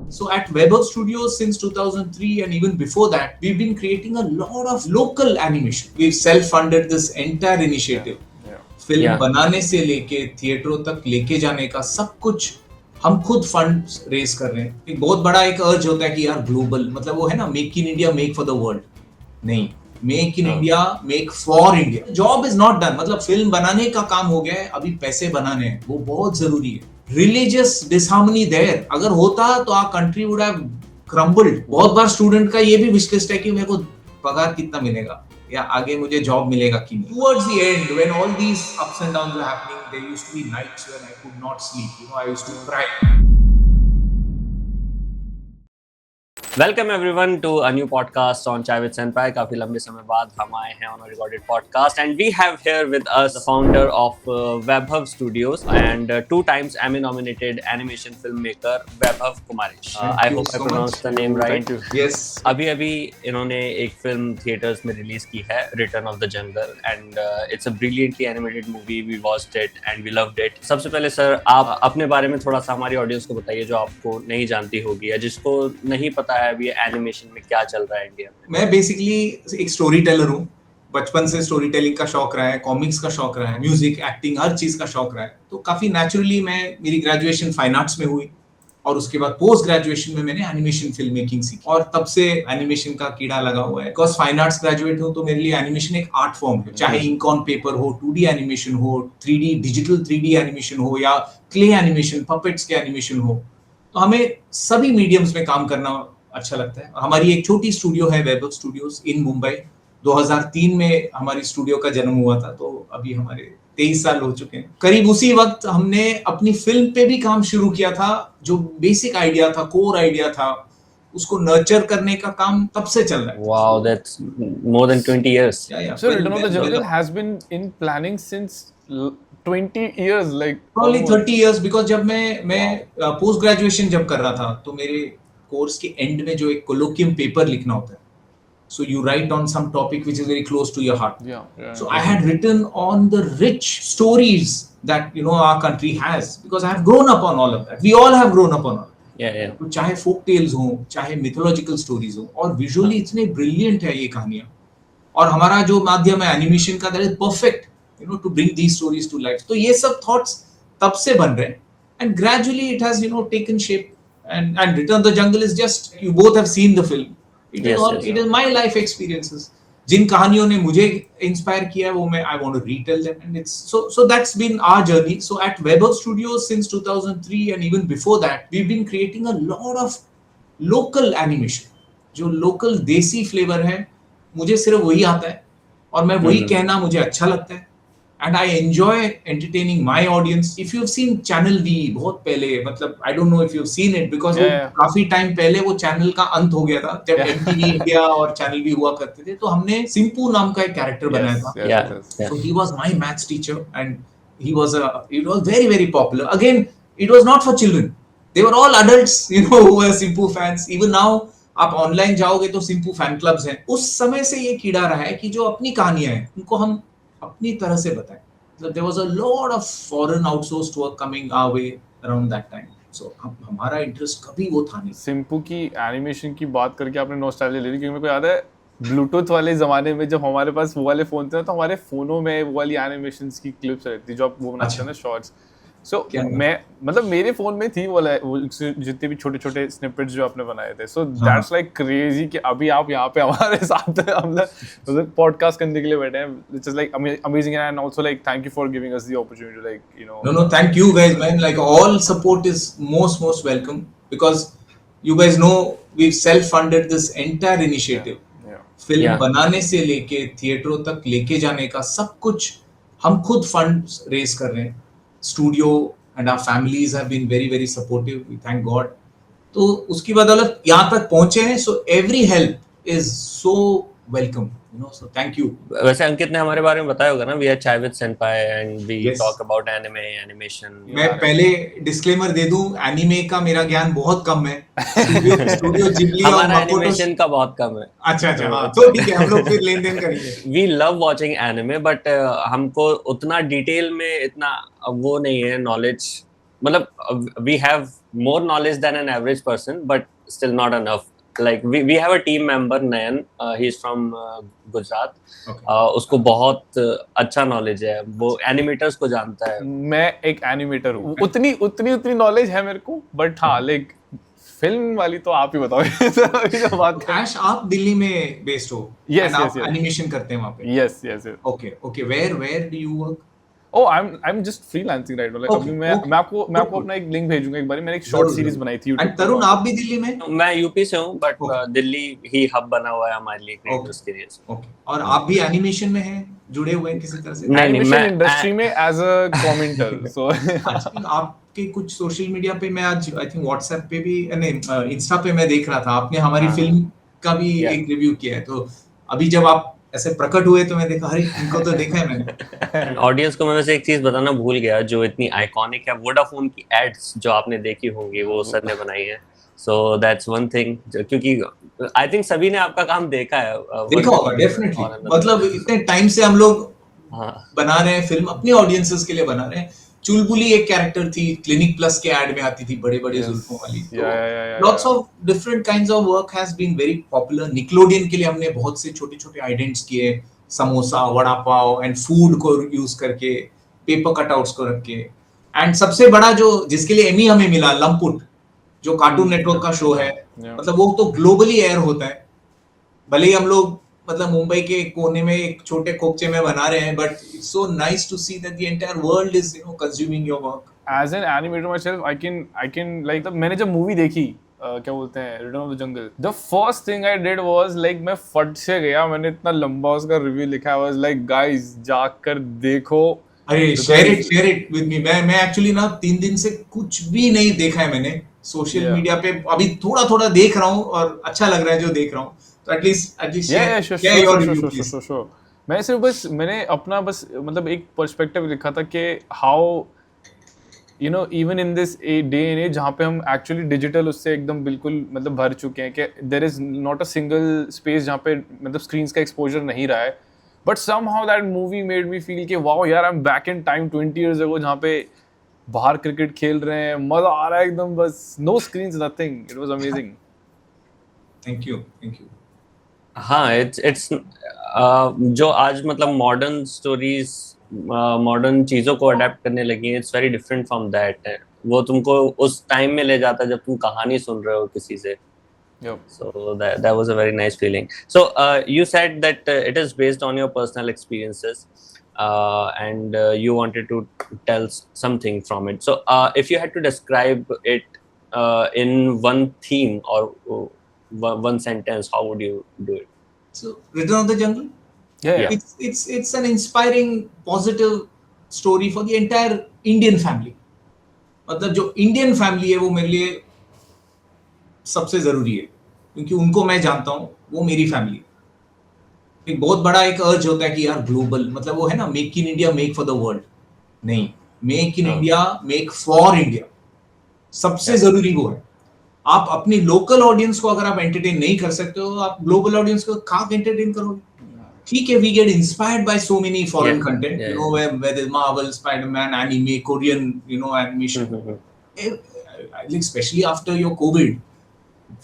So at Vaibhav Studios since 2003 and even before that, we've been creating a lot of local animation. We've self-funded this entire initiative. Film बनाने से लेके थिएटरों तक लेके जाने का सब कुछ हम खुद फंड रेस कर रहे हैं। एक बहुत बड़ा एक अर्ज होता है कि यार ग्लोबल, मतलब वो है ना, make in India make for the world, नहीं, make in India make for India. Job is not done, मतलब फिल्म बनाने का काम हो गया है, अभी पैसे बनाने हैं, वो बहुत जरूरी है। रिलीजियस डिसहार्मनी देयर अगर होता तो our country would have crumbled. बहुत बार स्टूडेंट का ये भी विश लिस्ट है कि मेरे को पगार कितना मिलेगा या आगे मुझे जॉब मिलेगा कि नहीं। Towards the end when all these ups and downs were happening, there used to be nights when I could not sleep, you know, I used to cry. Welcome everyone to a new podcast on chai with Senpai. काफी लंबे समय बाद हम आए हैं on a recorded podcast and we have here with us the founder of Vaibhav studios and 2 times Emmy nominated animation filmmaker Vaibhav Kumaresh. I hope I pronounce the name right. Yes, अभी इन्होंने एक फिल्म थिएटर्स में release की है, return of the jungle, and it's a brilliantly animated movie. We watched it and we loved it. सबसे पहले sir आप अपने बारे में थोड़ा सा हमारी ऑडियंस को बताइए जो आपको नहीं जानती होगी या जिसको नहीं पता है अभी एनिमेशन में क्या चल रहा है इंडिया में। मैं बेसिकली एक स्टोरी टेलर हूँ। बचपन से स्टोरी टेलिंग का शौक रहा है, कॉमिक्स का शौक रहा है, म्यूजिक, एक्टिंग, हर चीज का शौक रहा है। तो काफी नेचुरली मेरी ग्रेजुएशन फाइन आर्ट्स में हुई और उसके बाद पोस्ट ग्रेजुएशन में मैंने एनिमेशन फिल्म मेकिंग सीखी और तब से एनिमेशन का कीड़ा लगा हुआ है। बिकॉज फाइन आर्ट्स ग्रेजुएट हूँ तो मेरे लिए एनिमेशन एक आर्ट फॉर्म है, चाहे इंक ऑन पेपर हो, 2D एनिमेशन हो, 3D डिजिटल 3D एनिमेशन हो या क्ले एनिमेशन, पपेट्स के एनिमेशन हो। तो हमें सभी मीडियम्स में काम करना अच्छा लगता है। हमारी एक छोटी स्टूडियो है वैभव स्टूडियोज इन मुंबई। 2003 में हमारी स्टूडियो का जन्म हुआ था, तो अभी हमारे 23 साल हो चुके हैं। करीब उसी वक्त हमने अपनी फिल्म पे भी काम शुरू किया था। जो बेसिक आइडिया था, कोर आइडिया था, उसको नर्चर करने का काम तब से चल रहा है। Wow, that's more than 20 years. So Return of the Jungle has been in planning since 20 years, like probably 30 years, because जब मैं पोस्ट ग्रेजुएशन जब कर रहा था तो मेरे कोर्स के एंड में जो एक कोलोकियम पेपर लिखना होता है, so you write on some topic which is very close to your heart. So I had written on the rich stories that, you know, our country has, because I have grown up on all of that. We all have grown up on all. तो चाहे folk tales हो, चाहे mythological stories हो, और visually इतने brilliant है ये कहानियां, और हमारा जो माध्यम है एनिमेशन का, that is perfect, you know, to bring these stories to life. तो ये सब थॉट्स तब से बन रहे हैं and gradually it has, you know, taken shape and Return of the Jungle is just, you both have seen the film. It is my life experiences. जिन कहानियों ने मुझे इंस्पायर किया है वो मैं I want to retell them, and it's so that's been our journey. So at Vaibhav Studios since 2003 and even before that, we've been creating a lot of local animation. जो local देसी flavor है, मुझे सिर्फ वही आता है और मैं वही कहना मुझे अच्छा लगता है। And I enjoy entertaining my audience. If you've seen Channel V, बहुत पहले, मतलब I don't know if you've seen it, because काफी टाइम पहले वो चैनल का अंत हो गया था जब MTV इंडिया और Channel V हुआ करते थे। तो हमने सिंपू नाम का एक कैरेक्टर बनाया था। So he was my maths teacher and it was very very popular. Again, it was not for children. They were all adults, you know, who were Simpu fans. Even now आप online जाओगे तो सिंपू fan clubs हैं। उस समय से ये कीड़ा रहा है कि जो अपनी कहानियां हैं उनको हम अपनी तरह से बताएं। So there was a lot of foreign outsourced work coming our way around that time. So हमारा इंटरेस्ट कभी वो था नहीं। सिंपू की एनिमेशन की बात करके आपने नॉस्टैल्जिया ले ली, क्योंकि मेरे को याद है ब्लूटूथ वाले ज़माने में जब हमारे पास वो वाले फ़ोन थे तो हमारे फ़ोनों में वो वाली एनिमेशंस की क्लिप्स रहती जो आप वो बनाते हैं ना, शॉर्ट्स। सो मैं मतलब मेरे फ़ोन में थी वो जितने भी छोटे छोटे स्निपेट्स जो आपने बनाए थे। सो दैट्स लाइक क्रेजी कि अभी आप यहाँ पे हमारे साथ मतलब पॉडकास्ट करने के लिए बैठे हैं। It's like amazing and also like thank you for giving us the opportunity, like you know. No, thank you guys, man. Like all support is most welcome, because you guys know we've self-funded this entire initiative. Film बनाने से लेके थिएटरों तक लेके जाने का सब कुछ हम खुद फंड रेस कर रहे हैं। Studio and our families have been very very supportive, we thank God. तो उसकी बदौलत यहाँ तक पहुंचे हैं, so every help is so welcome, you know, so thank you. वैसे अंकित ने हमारे बारे में बताया होगा ना, we are Chai with Senpai and we talk about anime, animation. मैं पहले डिस्क्लेमर दे दूं, एनिमे का मेरा ज्ञान बहुत कम है। स्टूडियो जिबली और हमारा एनिमेशन का बहुत कम है। अच्छा हाँ, तो ठीक है, हम लोग फिर लेन देन करेंगे। We love watching anime, but हमको उतना डिटेल में इतना वो नहीं है नॉलेज मतलब we have more knowledge than an average person, but still not enough. Like we have a team member Nayan, he's from Gujarat. Okay. उसको बहुत अच्छा नॉलेज है, वो एनिमेटर्स को जानता है. मैं एक एनिमेटर हूँ, उतनी नॉलेज है मेरे को, बट हाँ लाइक फिल्म वाली तो आप ही बताओ. जो बात करें. Ash, आप दिल्ली में बेस्ड हो. Yes, and yes, आप yes. एनिमेशन करते हैं वहाँ पे. yes. Okay. Where do you work? Oh, I'm just freelancing right now. Like Okay, अभी मैं okay. आपको अपना एक लिंक भेजूंगा एक बार. मैंने एक शॉर्ट जरूर, सीरीज जरूर. बनाई थी And YouTube तरुण पे. आप भी दिल्ली में? मैं यूपी से हूँ, but Okay. Delhi he hub बना हुआ है हमारे लिए क्रिएटर्स के लिए. Okay. और आप भी एनिमेशन में हैं, जुड़े हुए हैं किसी तरह से? नहीं, एनिमेशन मैं- इंडस्ट्री में एज अ कमेंटर. सो आजकल आपके कुछ सोशल मीडिया पे मैं आज आई थिंक व्हाट्सएप पे भी नहीं इंस्टा पे मैं देख रहा था, आपने हमारी हाँ. फिल्म का भी Yeah. एक रिव्यू किया है. तो अभी जब आप ऐसे प्रकट हुए तो मैं देखा, अरे इनको तो देखा है मैंने. ऑडियंस को मैं वैसे एक चीज बताना भूल गया जो इतनी आइकॉनिक है, वोडाफोन की एड्स जो आपने देखी होंगी वो सर ने बनाई है. सो दैट्स वन थिंग, क्योंकि आई थिंक सभी ने आपका काम देखा है. देखा होगा डेफिनेटली. मतलब इतने टाइम से हम लोग हाँ. बना रहे हैं फिल्म, अपनी ऑडियंसेस के लिए बना रहे हैं. चुलबुली एक कैरेक्टर थी, क्लिनिक प्लस के एड में आती थी, बड़े बड़े जुल्फों वाली. Lots of different kinds of work has been very popular. Nickelodeon के लिए हमने बहुत से छोटे छोटे आइडेंट्स किए, समोसा, वड़ा पाव एंड फूड को यूज करके, पेपर कटआउट्स को रख के. एंड सबसे बड़ा जो जिसके लिए एमी हमें मिला, लंपुट, जो कार्टून नेटवर्क का शो है, मतलब वो तो ग्लोबली एयर होता है. भले ही हम लोग मतलब मुंबई के कोने में एक छोटे खोपचे में बना रहे हैं, but it's so nice to see that the entire world is consuming your work. As an animator myself I can like मैंने जब मूवी देखी क्या बोलते हैं return of the jungle, the first thing I did was like मैं फट से गया, मैंने इतना लंबा उसका रिव्यू लिखा. आई वाज लाइक गाइस जाकर देखो. अरे शेयर इट विद मी. मैं एक्चुअली ना 3 दिन से कुछ भी नहीं देखा है मैंने सोशल मीडिया पे. अभी थोड़ा देख रहा हूँ और अच्छा लग रहा है जो देख रहा हूँ. तो एटलीस्ट श्योर. मैं सिर्फ मैंने अपना मतलब एक पर्सपेक्टिव लिखा था कि how you know even in this day and age जहाँ पे हम एक्चुअली डिजिटल उससे एकदम बिल्कुल मतलब भर चुके हैं कि there is not a single space जहाँ पे मतलब स्क्रीन्स का एक्सपोजर नहीं रहा है. But somehow that movie made me feel कि वाओ यार I am back in time 20 years ago जहाँ पे बाहर क्रिकेट खेल रहे हैं, मजा आ रहा है एकदम. बस no screens nothing. It was amazing. Thank you. हाँ, इट्स जो आज मतलब मॉडर्न स्टोरीज, मॉडर्न चीजों को अडेप्ट करने लगी हैं, it's very different from that. वो तुमको उस टाइम में ले जाता है जब तुम कहानी सुन रहे हो किसी से. So that was a very nice feeling. So you said that it is based on your personal experiences, and you wanted to tell something from it. So if you had to describe it in one theme or one sentence, how would you do it? So Return of the Jungle. Yeah. It's an inspiring, positive story for the entire Indian family. मतलब जो Indian family है वो मेरे लिए सबसे जरूरी है, क्योंकि उनको मैं जानता हूँ, वो मेरी फैमिली. एक बहुत बड़ा एक अर्ज होता है कि यार ग्लोबल, मतलब वो है ना, make in India make for the world. नहीं, make in India make for India. सबसे जरूरी वो है. आप अपनी लोकल ऑडियंस को अगर आप एंटरटेन नहीं कर सकते हो, आप ग्लोबल ऑडियंस को कहाँ एंटरटेन करोगे? ठीक है, we get inspired by so many foreign content, you know, where there's Marvel, Spider-Man, anime, Korean, you know, animation. Especially after your COVID,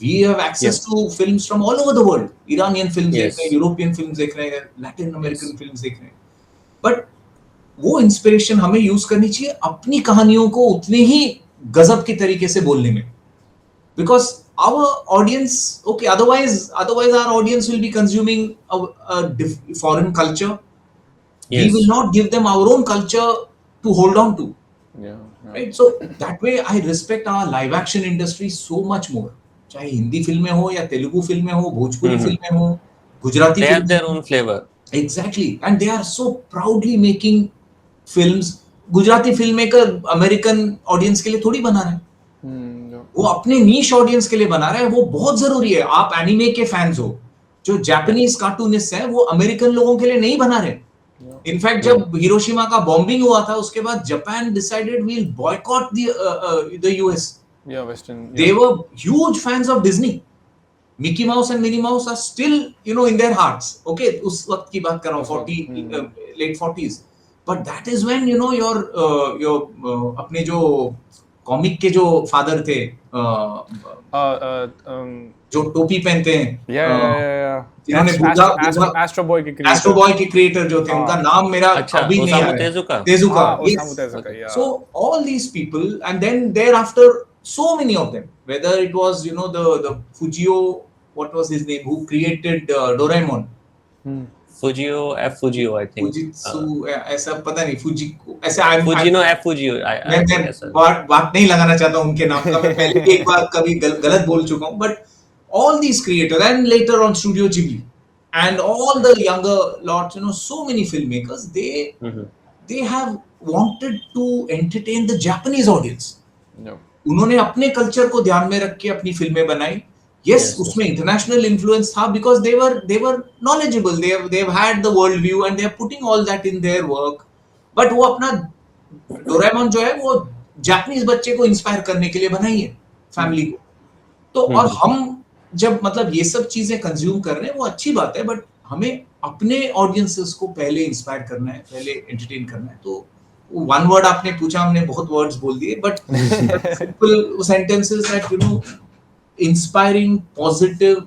we have access to films from all over the world. Iranian films देख रहे हैं, European films देख रहे हैं, Latin American films देख रहे हैं. But वो इंस्पिरेशन हमें यूज करनी चाहिए अपनी कहानियों को उतने ही गजब के तरीके से बोलने में. Because our audience, okay, otherwise our audience will be consuming a foreign culture. We will not give them our own culture to hold on to. Right? So that way I respect our live action industry so much more. चाहे हिंदी फिल्में हो या तेलुगु फिल्में हो, भोजपुरी फिल्में हो, Gujarati they have their own flavor. Exactly, and they are so proudly making films. Gujarati film maker American audience के लिए थोड़ी बना रहे हैं, वो अपने नीश ऑडियंस के लिए बना रहा है. वो बहुत जरूरी है. आप एनिमे के फैंस हो, जो जापानीज कार्टूनिस्ट हैं, वो अमेरिकन लोगों के लिए नहीं बना रहे. इनफैक्ट जब हिरोशिमा का बॉम्बिंग हुआ था, उसके बाद Japan decided we will boycott the US. They were huge fans of Disney. Mickey Mouse and Minnie Mouse are still, you know, in their hearts. Okay, उस वक्त की बात कर रहा हूँ, late 40s. But that is when, you know, your अपने जो comic के जो फादर थे, जो टोपी पहनते हैं, जिन्होंने एस्ट्रो बॉय के क्रिएटर जो थे, उनका नाम मेरा अच्छा, अभी नहीं आ Osamu Tezuka, Osamu Tezuka, yeah. So all these people, and then thereafter so many of them, whether it was the Fujio, what was his name, who created Doraemon, Fujio I think, Fujitsu, ऐसा पता नहीं, ऐसा Fujio मैं बात नहीं लगाना चाहता उनके नाम का, मैं पहले भी एक बार कभी गलत बोल चुका हूँ, but all these creators, and later on Studio Ghibli, and all the younger lots, so many filmmakers, they have wanted to entertain the Japanese audience. उन्होंने अपने कल्चर को ध्यान में रख के अपनी फिल्में बनाई. Yes, उसमें international influence था, because they were knowledgeable, they've had the world view and they are putting all that in their work. But वो अपना डोरेमोन जो है वो जापानीज बच्चे को इंस्पायर करने के लिए बनाई है, फैमिली को. तो और हम जब मतलब ये सब चीजें कंज्यूम कर रहे हैं, वो अच्छी बात है, बट हमें अपने ऑडियंसेस को पहले इंस्पायर करना है, पहले एंटरटेन करना है. तो वन वर्ड आपने पूछा, हमने बहुत वर्ड्स बोल दिए, but simple sentences that inspiring positive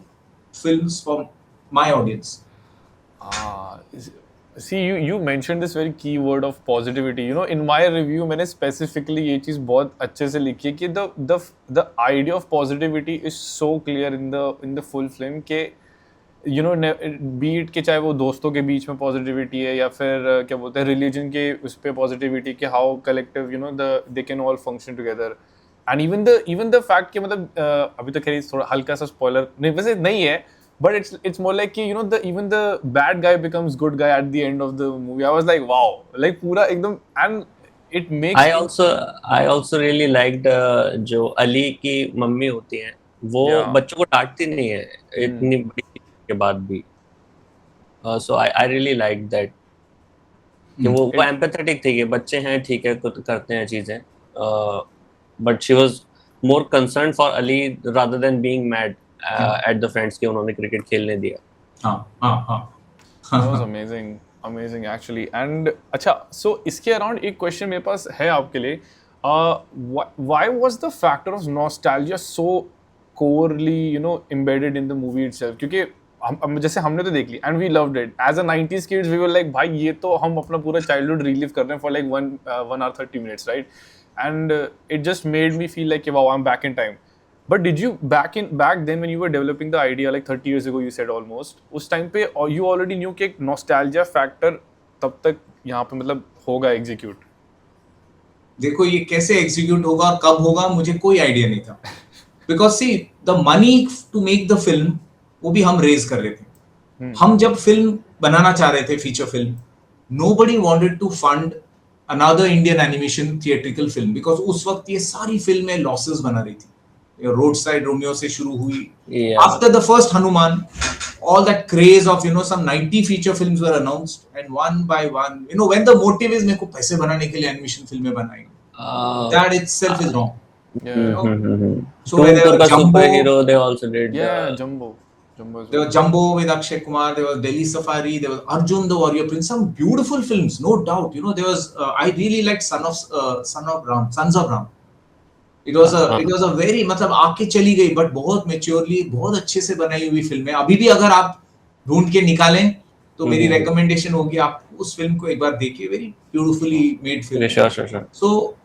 films for my audience. See, you mentioned this very key word of positivity. In my review मैंने specifically ये चीज़ बहुत अच्छे से लिखी है कि the idea of positivity is so clear in the full film के be it कि चाहे वो दोस्तों के बीच में positivity है, या फिर क्या बोलते हैं religion के उस पे positivity कि how collective they can all function together. And even the fact कि मतलब अभी तो खैर थोड़ा हल्का सा स्पॉइलर नहीं, वैसे नहीं है, but it's more like कि even the bad guy becomes good guy at the end of the movie. I was like wow, like पूरा एकदम, and it makes I also really liked जो अली की मम्मी होती हैं, वो बच्चों को डांटती नहीं है इतनी बड़ी के बाद भी. So I really liked that कि वो empathetic थी कि बच्चे हैं, ठीक है, कुछ करते हैं चीजें, but she was more concerned for Ali rather than being mad at the friends कि उन्होंने क्रिकेट खेलने दिया. That was amazing actually. And अच्छा, so इसके अराउंड एक क्वेश्चन मेरे पास है आपके लिए. Why was the factor of nostalgia so corely embedded in the movie itself? क्योंकि हम जैसे हमने तो देख ली and we loved it. As a 90s kids we were like भाई ये तो हम अपना पूरा childhood relive कर रहे हैं for like 1 hour 30 minutes, right? And it just made me feel like wow, I'm back in time. But did you back then when you were developing the idea like 30 years ago, you said almost, उस time पे you already knew कि nostalgia factor तब तक यहाँ पे मतलब होगा execute? देखो ये कैसे execute होगा और कब होगा मुझे कोई idea नहीं था, because see the money to make the film वो भी हम raise कर रहे थे. हम जब film बनाना चाह रहे थे, feature film, nobody wanted to fund another Indian animation theatrical film, because उस वक्त ये सारी फिल्में losses बना रही थी. रोड साइड रोमियो से शुरू हुई, after the first Hanuman, all that craze of some 90 feature films were announced, and one by one when the motive is मेरे को पैसे बनाने के लिए एनिमेशन फिल्में बनाई, that itself is wrong. So when there was Jumbo, superhero they also did Jumbo. There was Jumbo with Akshay Kumar, there was Delhi Safari, there was Arjun the Warrior Prince, some beautiful films, no doubt. There was I really liked Sons of Ram. It was a very मतलब आके चली गई, but बहुत maturely, बहुत अच्छे से बनाई हुई फिल्म है. अभी भी अगर आप ढूंढ के निकालें तो मेरी recommendation होगी आप उस फिल्म को एक बार देखिए. Very beautifully made film. Sure. So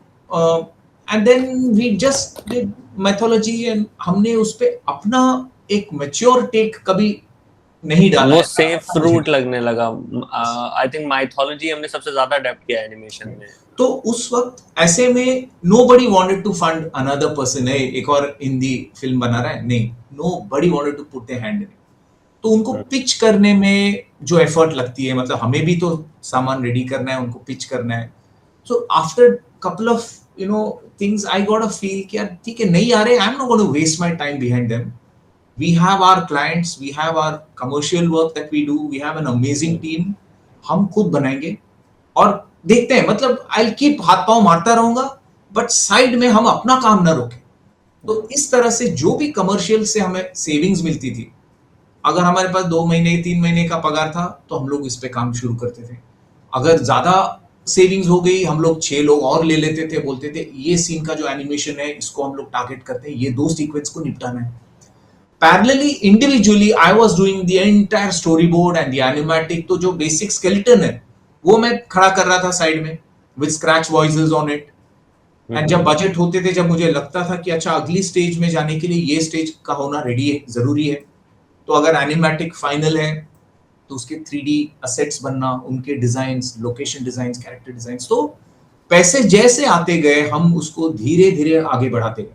and then we just did mythology, and हमने उस पे अपना एक mature take कभी नहीं डाला. वो safe route लगने लगा. I think mythology हमने सबसे ज़्यादा adapt किया एनिमेशन में. तो उस वक्त ऐसे में nobody wanted to fund another person. है एक और हिंदी फिल्म बना रहा है, नहीं, nobody wanted to put their hand in it. तो उनको पिच करने में जो एफर्ट लगती है, मतलब हमें भी तो सामान रेडी करना है, उनको पिच करना है. So after couple of things, I got a feel कि यार ठीक है, नहीं आ रहे, I'm not going to waste my time behind them. We have our clients, we have our commercial work that we do, we have an amazing team. हम खुद बनाएंगे और देखते हैं, मतलब I'll keep हाथ पांव मारता रहूंगा, बट साइड में हम अपना काम ना रोकें. तो इस तरह से जो भी कमर्शियल से हमें सेविंग्स मिलती थी, अगर हमारे पास 2 महीने 3 महीने का पगार था तो हम लोग इस पे काम शुरू करते थे. अगर ज्यादा सेविंग्स हो गई, हम लोग 6 लोग और ले लेते थे, बोलते थे ये सीन का जो एनिमेशन है इसको हम लोग टारगेट करते हैं, ये 2 सीक्वेंस को निपटाना है. Parallelly, individually, I was doing the entire storyboard and the animatic. तो जो basic skeleton है वो मैं खड़ा कर रहा था साइड में with scratch voices on it. And जब बजट होते थे, जब मुझे लगता था कि अच्छा अगली स्टेज में जाने के लिए ये स्टेज का होना रेडी है, जरूरी है, तो अगर एनिमेटिक फाइनल है तो उसके 3D असेट्स बनना, उनके designs, location designs, character designs, तो पैसे जैसे आते गए हम उसको धीरे धीरे आगे बढ़ाते गए.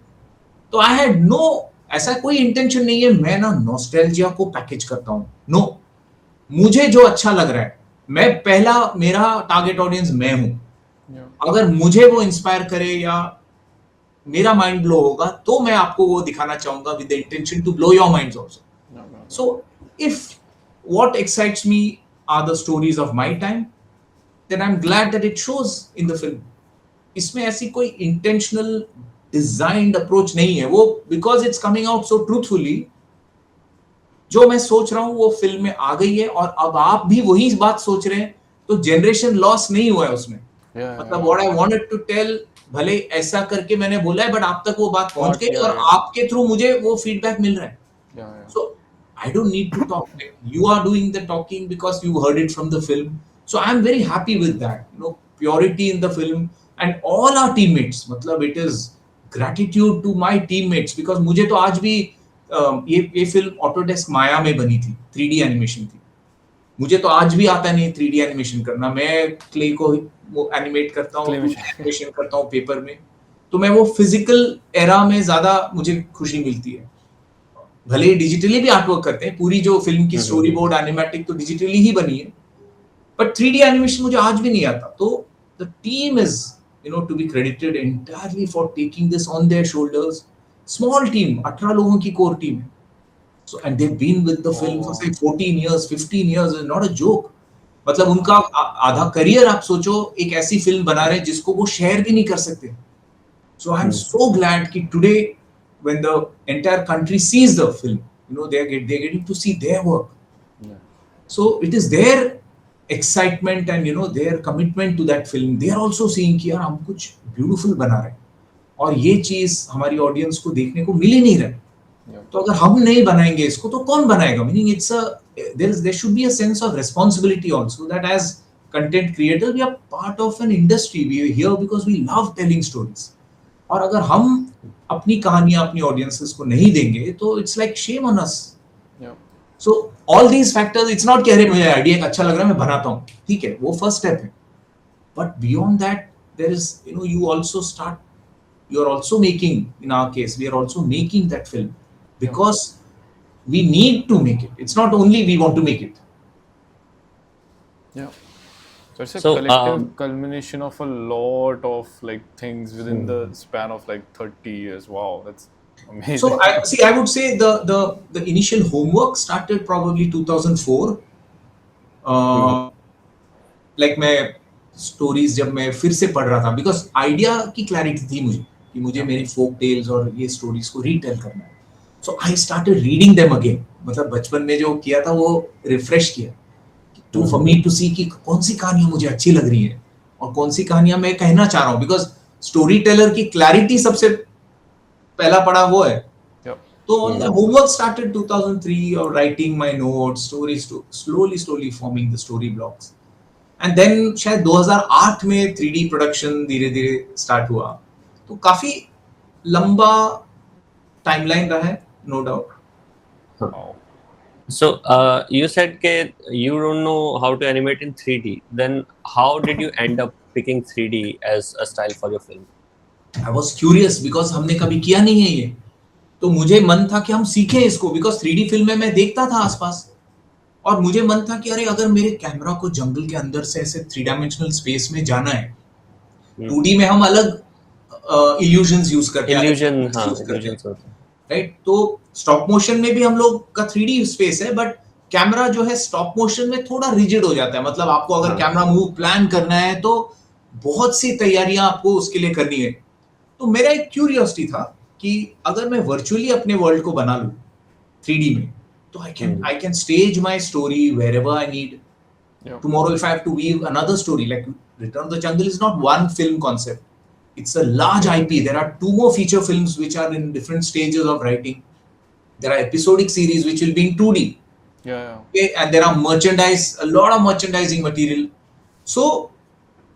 तो आई हैड नो, ऐसा कोई इंटेंशन नहीं है मैं ना नॉस्टैल्जिया को पैकेज करता हूं. नो, मुझे जो अच्छा लग रहा है, मैं पहला, मेरा टारगेट ऑडियंस मैं हूं. अगर मुझे वो इंस्पायर करे या मेरा माइंड ब्लो होगा तो मैं आपको वो दिखाना चाहूंगा with the intention to blow your minds also. So if what excites me are the stories of my time, then I'm glad that it shows in the film. इसमें ऐसी कोई intentional designed approach नहीं है, वो because it's coming out so truthfully, जो मैं सोच रहा हूँ वो फिल्म में आ गई है और अब आप भी वही बात सोच रहे हैं, तो जनरेशन लॉस नहीं हुआ है उसमें. मतलब what I wanted to tell, भले ऐसा करके मैंने बोला है, बट आप तक वो बात पहुंच गई और आपके थ्रू मुझे वो फीडबैक मिल रहा है. So I don't need to talk. You are doing the talking because you heard it from the film. So I'm very happy with that. You know, purity in the film and all our teammates. मतलब it is gratitude to my teammates because मुझे तो आज भी ये film Autodesk माया में बनी थी, 3D animation थी. मुझे तो आज भी आता नहीं 3D एनिमेशन करना. मैं क्ले को वो एनिमेट करता हूँ, एनिमेशन करता हूँ पेपर में. तो मैं वो फिजिकल एरा में ज्यादा मुझे खुशी मिलती है. भले डिजिटली भी आर्टवर्क करते हैं, पूरी जो फिल्म की स्टोरी बोर्ड एनिमेटिक तो डिजिटली ही बनी है, बट 3D एनिमेशन मुझे आज भी नहीं आता. तो the team is to be credited entirely for taking this on their shoulders. Small team, 18 लोगों की कोर टीम है. So and they been with the film for say 14 years, 15 years, is not a joke. मतलब उनका आधा career आप सोचो, एक ऐसी फिल्म बना रहे हैं जिसको वो शेयर भी नहीं कर सकते. सो आई एम सो ग्लैड कि today when the entire country sees the film, they're getting to see their work. So it is their excitement and their commitment to that film. They are also seeing कि यार हम कुछ beautiful बना रहे हैं और ये चीज हमारी ऑडियंस को देखने को मिल ही नहीं रहा. तो अगर हम नहीं बनाएंगे इसको तो कौन बनाएगा? Meaning it's there should be a sense of responsibility also, that as content creators we are part of an industry. We are here because we love telling stories. और अगर हम अपनी कहानियां अपनी ऑडियंसेस को नहीं देंगे तो it's like shame on us. So all these factors, it's not कि अरे मुझे आइडिया अच्छा लग रहा है मैं बनाता हूँ, ठीक है, वो फर्स्ट स्टेप है, but beyond that there is you also start, you are also making, in our case we are also making that film because we need to make it. It's not only we want to make it. So it's a collective culmination of a lot of like things within the span of like 30 years. Wow, that's amazing. So I would say the initial homework started probably 2004. Like मैं stories जब मैं फिर से पढ़ रहा था, because idea की clarity थी मुझे कि मुझे मेरे folk tales और ये stories को retell करना है. So I started reading them again. मतलब बचपन में जो किया था वो refresh किया. For me to see कि कौन सी कहानियां मुझे अच्छी लग रही है और कौन सी कहानियां मैं कहना चाह रहा हूँ, बिकॉज स्टोरी टेलर की क्लैरिटी सबसे पहला पड़ा वो है. तो होमवर्क स्टार्टेड 2003 और writing my notes, stories, slowly forming the story blocks, and then शायद 2008 में 3D प्रोडक्शन धीरे धीरे स्टार्ट हुआ. तो काफी लंबा टाइमलाइन रहा है, no doubt. So you said that you don't know how to animate in 3D. Then how did you end up picking 3D as a style for your film? I was curious because हमने कभी किया नहीं है ये, तो मुझे मन था कि हम सीखें इसको, because 3D फिल्म में मैं देखता था आसपास और मुझे मन था कि अरे अगर मेरे कैमरा को जंगल के अंदर से ऐसे 3 डायमेंशनल स्पेस में जाना है, 2D में हम अलग इल्यूजन्स यूज करते हैं, इल्यूजन्स होते हैं, राइट. तो स्टॉप मोशन में भी हम लोग का 3D स्पेस है, बट कैमरा जो है स्टॉप मोशन में थोड़ा रिजिड हो जाता है. मतलब आपको अगर कैमरा मूव प्लान करना है तो बहुत सी तैयारियां आपको उसके लिए करनी है. तो मेरा एक क्यूरियोसिटी था कि अगर मैं वर्चुअली अपने वर्ल्ड को बना लूं 3D में, तो I can stage my story wherever I need. Tomorrow if I have to weave another story, like Return of the Jungle is not one film concept. It's a large IP. There are 2 more feature films which are in different stages of writing. There are episodic series which will be in 2D. Yeah. Okay, and there are merchandise, a lot of merchandising material. So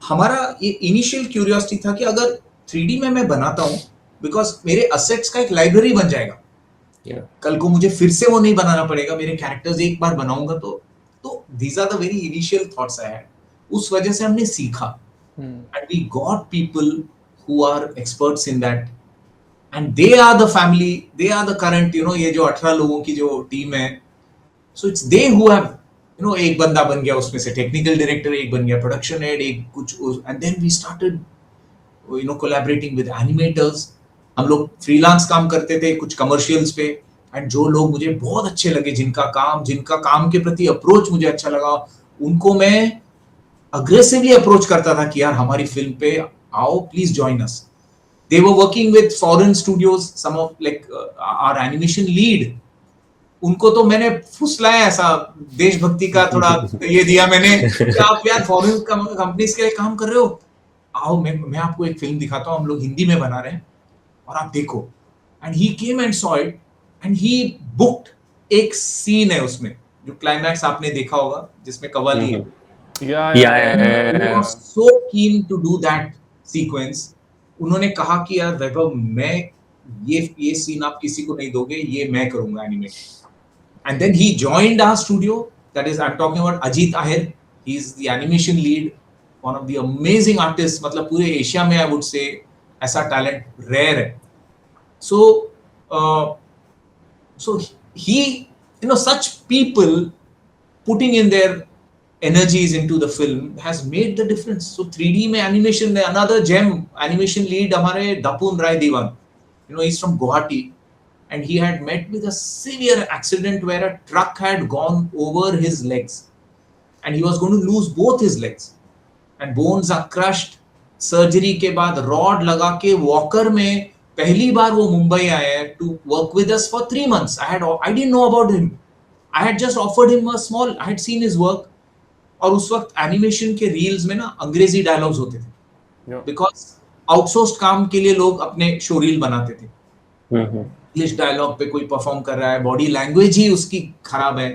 हमारा ये initial curiosity था कि अगर 3D में मैं बनाता हूँ, because मेरे असेट्स का एक लाइब्रेरी बन जाएगा. कल को मुझे फिर से वो नहीं बनाना पड़ेगा. मेरे कैरेक्टर्स एक बार बनाऊंगा तो these are the very initial thoughts I had. उस वजह से हमने सीखा. And we got people who are experts in that. And they are the family, they are the current, ये जो 18 लोगों की जो टीम है. So it's they who have, एक बंदा बन गया उसमें से टेक्निकल डायरेक्टर, एक बन गया प्रोडक्शन हेड, एक कुछ, and then we started, collaborating with animators. हम लोग फ्रीलांस काम करते थे कुछ कमर्शियल्स पे, एंड जो लोग मुझे बहुत अच्छे लगे, जिनका काम के प्रति अप्रोच मुझे अच्छा लगा, उनको मैं अग्रेसिवली अप्रोच करता था कि यार हमारी फिल्म पे आओ, please join us. They were working with foreign studios, some of our animation lead. उनको तो मैंने फुसलाया, ऐसा देशभक्ति का थोड़ा ये दिया मैंने कि आप यार फॉरेन कंपनीज के लिए काम कर रहे हो, आओ मैं आपको एक फिल्म दिखाता हूँ, हम लोग हिंदी में बना रहे हैं और आप देखो. And he came and saw it and he booked. एक सीन है उसमें जो क्लाइमैक्स आपने देखा होगा जिसमें कव्वाली है. Yeah. So keen to do that sequence. उन्होंने कहा कि यार वैभव, मैं ये सीन आप किसी को नहीं दोगे, ये मैं करूंगा animate. And then he joined our studio. That is, I'm talking about Ajit Ahir. He's the animation lead, one of the amazing artists. मतलब पूरे एशिया में I would say ऐसा talent rare है. So he, such people putting in their energies into the film has made the difference. So 3D में animation में another gem animation lead हमारे दपुन राय दीवान. He's from Guwahati. And he had met with a severe accident where a truck had gone over his legs. And he was going to lose both his legs. And bones are crushed. Surgery के बाद rod लगा के walker में पहली बार वो मुंबई आया है to work with us for 3 months. I didn't know about him. I had just offered him a small, I had seen his work. और उस वक्त एनिमेशन के रील्स में ना अंग्रेजी डायलॉग्स होते थे. Because आउटसोर्स्ड काम के लिए लोग अपने शो रील बनाते थे. इंग्लिश डायलॉग पे कोई परफॉर्म कर रहा है, बॉडी लैंग्वेज ही उसकी खराब है.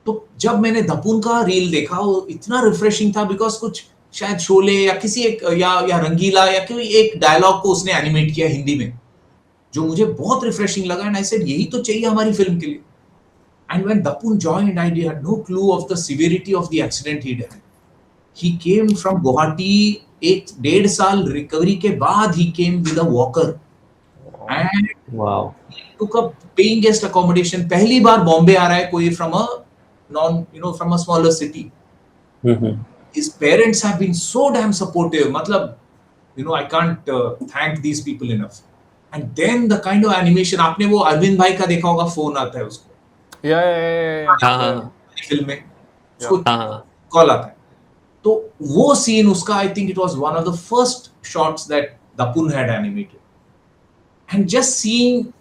तो जब मैंने दपुन का रील देखा, वो इतना रिफ्रेशिंग था, बिकॉज कुछ शायद शोले या किसी एक या रंगीला या कोई एक डायलॉग को उसने एनिमेट किया हिंदी में, जो मुझे बहुत रिफ्रेशिंग लगा. एंड आई सेड यही तो चाहिए हमारी फिल्म के लिए. And when Dapun joined, I had no clue of the severity of the accident he did. He came from Guwahati, 1.5 साल रिकवरी के बाद he came with a walker. And wow, he took up paying guest accommodation. पहली बार बॉम्बे आ रहा है कोई from a smaller city. His parents have been so damn supportive. मतलब, I can't thank these people enough. And then the kind of animation, आपने वो अरविंद भाई का देखा होगा, फोन आता है उसको. Yeah. फिल्म में उसको कॉल आता है. तो वो सीन उसका, I think it was one of the first shots that Dapun had animated. And just seeing,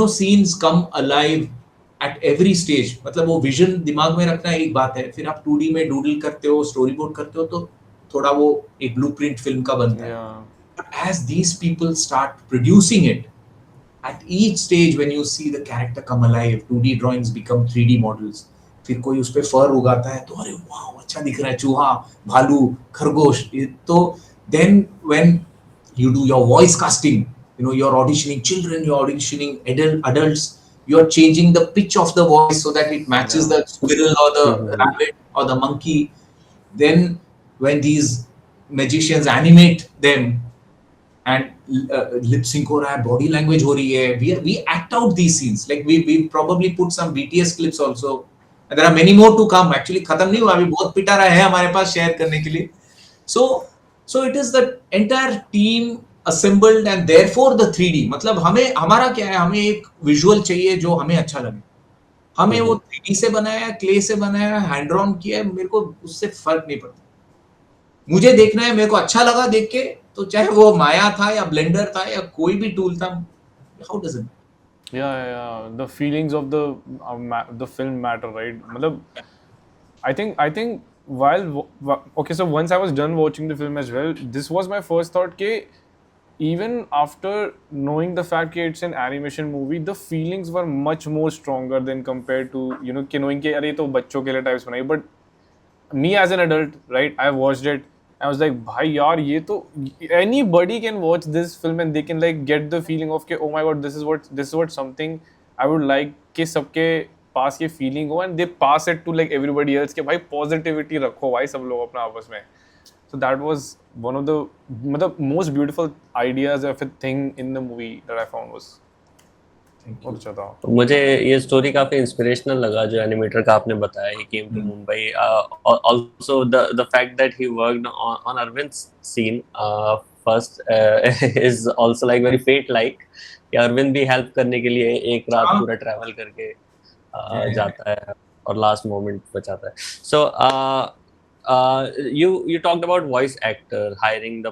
scenes come alive at every stage. मतलब वो vision दिमाग में रखना एक बात है, फिर आप 2D में डूडल करते हो, स्टोरी बोर्ड करते हो, तो थोड़ा वो एक ब्लूप्रिंट फिल्म का बनता है. But as these people start producing it, at each stage when you see the character come alive, 2D drawings become 3D models. फिर कोई उस पे फर उगाता है, तो अरे वाह अच्छा दिख रहा है, चूहा, भालू, खरगोश. तो then when you do your voice casting, you're auditioning children, you're auditioning adults, you're changing the pitch of the voice so that it matches the squirrel or the rabbit or the monkey. Then when these magicians animate them and lip sync हो रहा है, body language हो रही है, we act out these scenes. Like we probably put some BTS clips also. And there are many more to come. Actually खत्म नहीं हुआ, अभी बहुत पिटारा है हमारे पास शेयर करने के लिए. So it is the entire team assembled and therefore the 3D. मतलब हमारा क्या है, हमें एक विजुअल चाहिए जो हमें अच्छा लगे. हमें वो 3D से बनाया, क्ले से बनाया, हैंड ड्रॉन किया, मेरे को उससे फर्क नहीं पड़ता. मुझे देखना है, मेरे को अच्छा लगा देख के, तो चाहे वो माया था या ब्लेंडर था या कोई भी टूल था. How does it? Yeah. The feelings of the film matter, right? मतलब I think okay, so once I was done watching the film as well, this was my first thought कि even after knowing the fact that it's an animation movie, the feelings were much more stronger than compared to, you know, कि knowing कि अरे तो बच्चों के लिए types बनाई. But me as an adult, right, I watched it. I was like, भाई यार ये तो anybody can watch this film and they can like get the feeling of कि oh my god, this is what something I would like कि सबके पास ये feeling हो, and they pass it to like everybody else कि भाई positivity रखो भाई सब लोग अपना आपस में. So that was one of the most beautiful ideas of a thing in the movie that I found was. और ज़्यादा मुझे ये स्टोरी काफी इंस्पिरेशनल लगा जो एनिमेटर का आपने बताया. He came to Mumbai. Also the fact that he worked on Arvind's scene first is also like very fate like कि अरविंद भी हेल्प करने के लिए एक रात पूरा ट्रैवल करके जाता है और लास्ट मोमेंट बचाता है. सो you talked about voice actor hiring the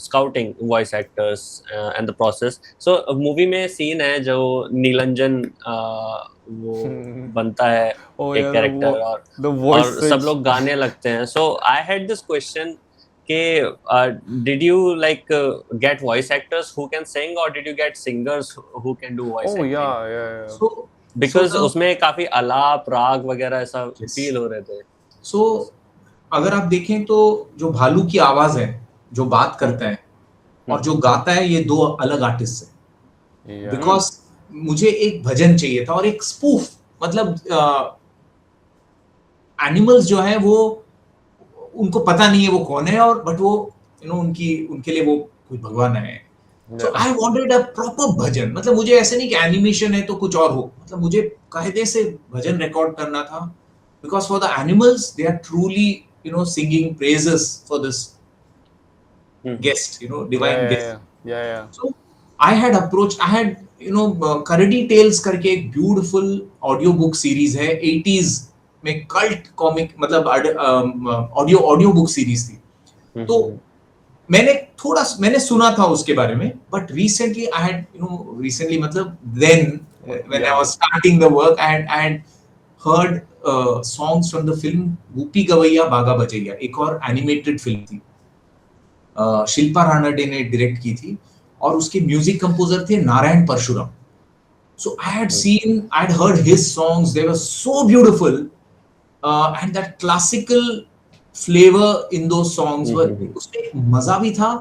scouting voice actors and the process. So movie में scene है जो नीलंजन वो बनता है एक character और सब लोग गाने लगते हैं. So I had this question कि did you like get voice actors who can sing or did you get singers who can do voice acting? yeah. So because उसमें काफी आलाप राग वगैरह ऐसा फील हो रहे थे. So अगर आप देखें तो जो भालू की आवाज है जो बात करता है और जो गाता है ये दो अलग आर्टिस्ट हैं. बिकॉज मुझे एक भजन चाहिए था और एक स्पूफ, मतलब एनिमल्स जो है वो उनको पता नहीं है वो कौन है और बट वो उनके लिए वो कोई भगवान है. So I wanted a proper भजन. मतलब मुझे ऐसे नहीं कि एनिमेशन है तो कुछ और हो, मतलब मुझे कायदे से भजन रिकॉर्ड करना था. Because for the animals, they are truly, singing praises for this guest, divine guest. Yeah. So I had approached, Karadi Tales करके एक beautiful audio book series है, 80s में cult comic, मतलब audio book series थी. तो मैंने सुना था उसके बारे में, but recently I had, मतलब then when I was starting the work, I had heard songs from the film Gupi Gavaiya Baga Bajaiya, एक और एनिमेटेड फिल्म थी, शिल्पा रानडे ने डायरेक्ट की थी और उसके म्यूजिक कंपोजर थे Narayan Parshuram. So I had heard his songs, they were so beautiful, and that classical flavor in those songs उसमें एक मजा भी था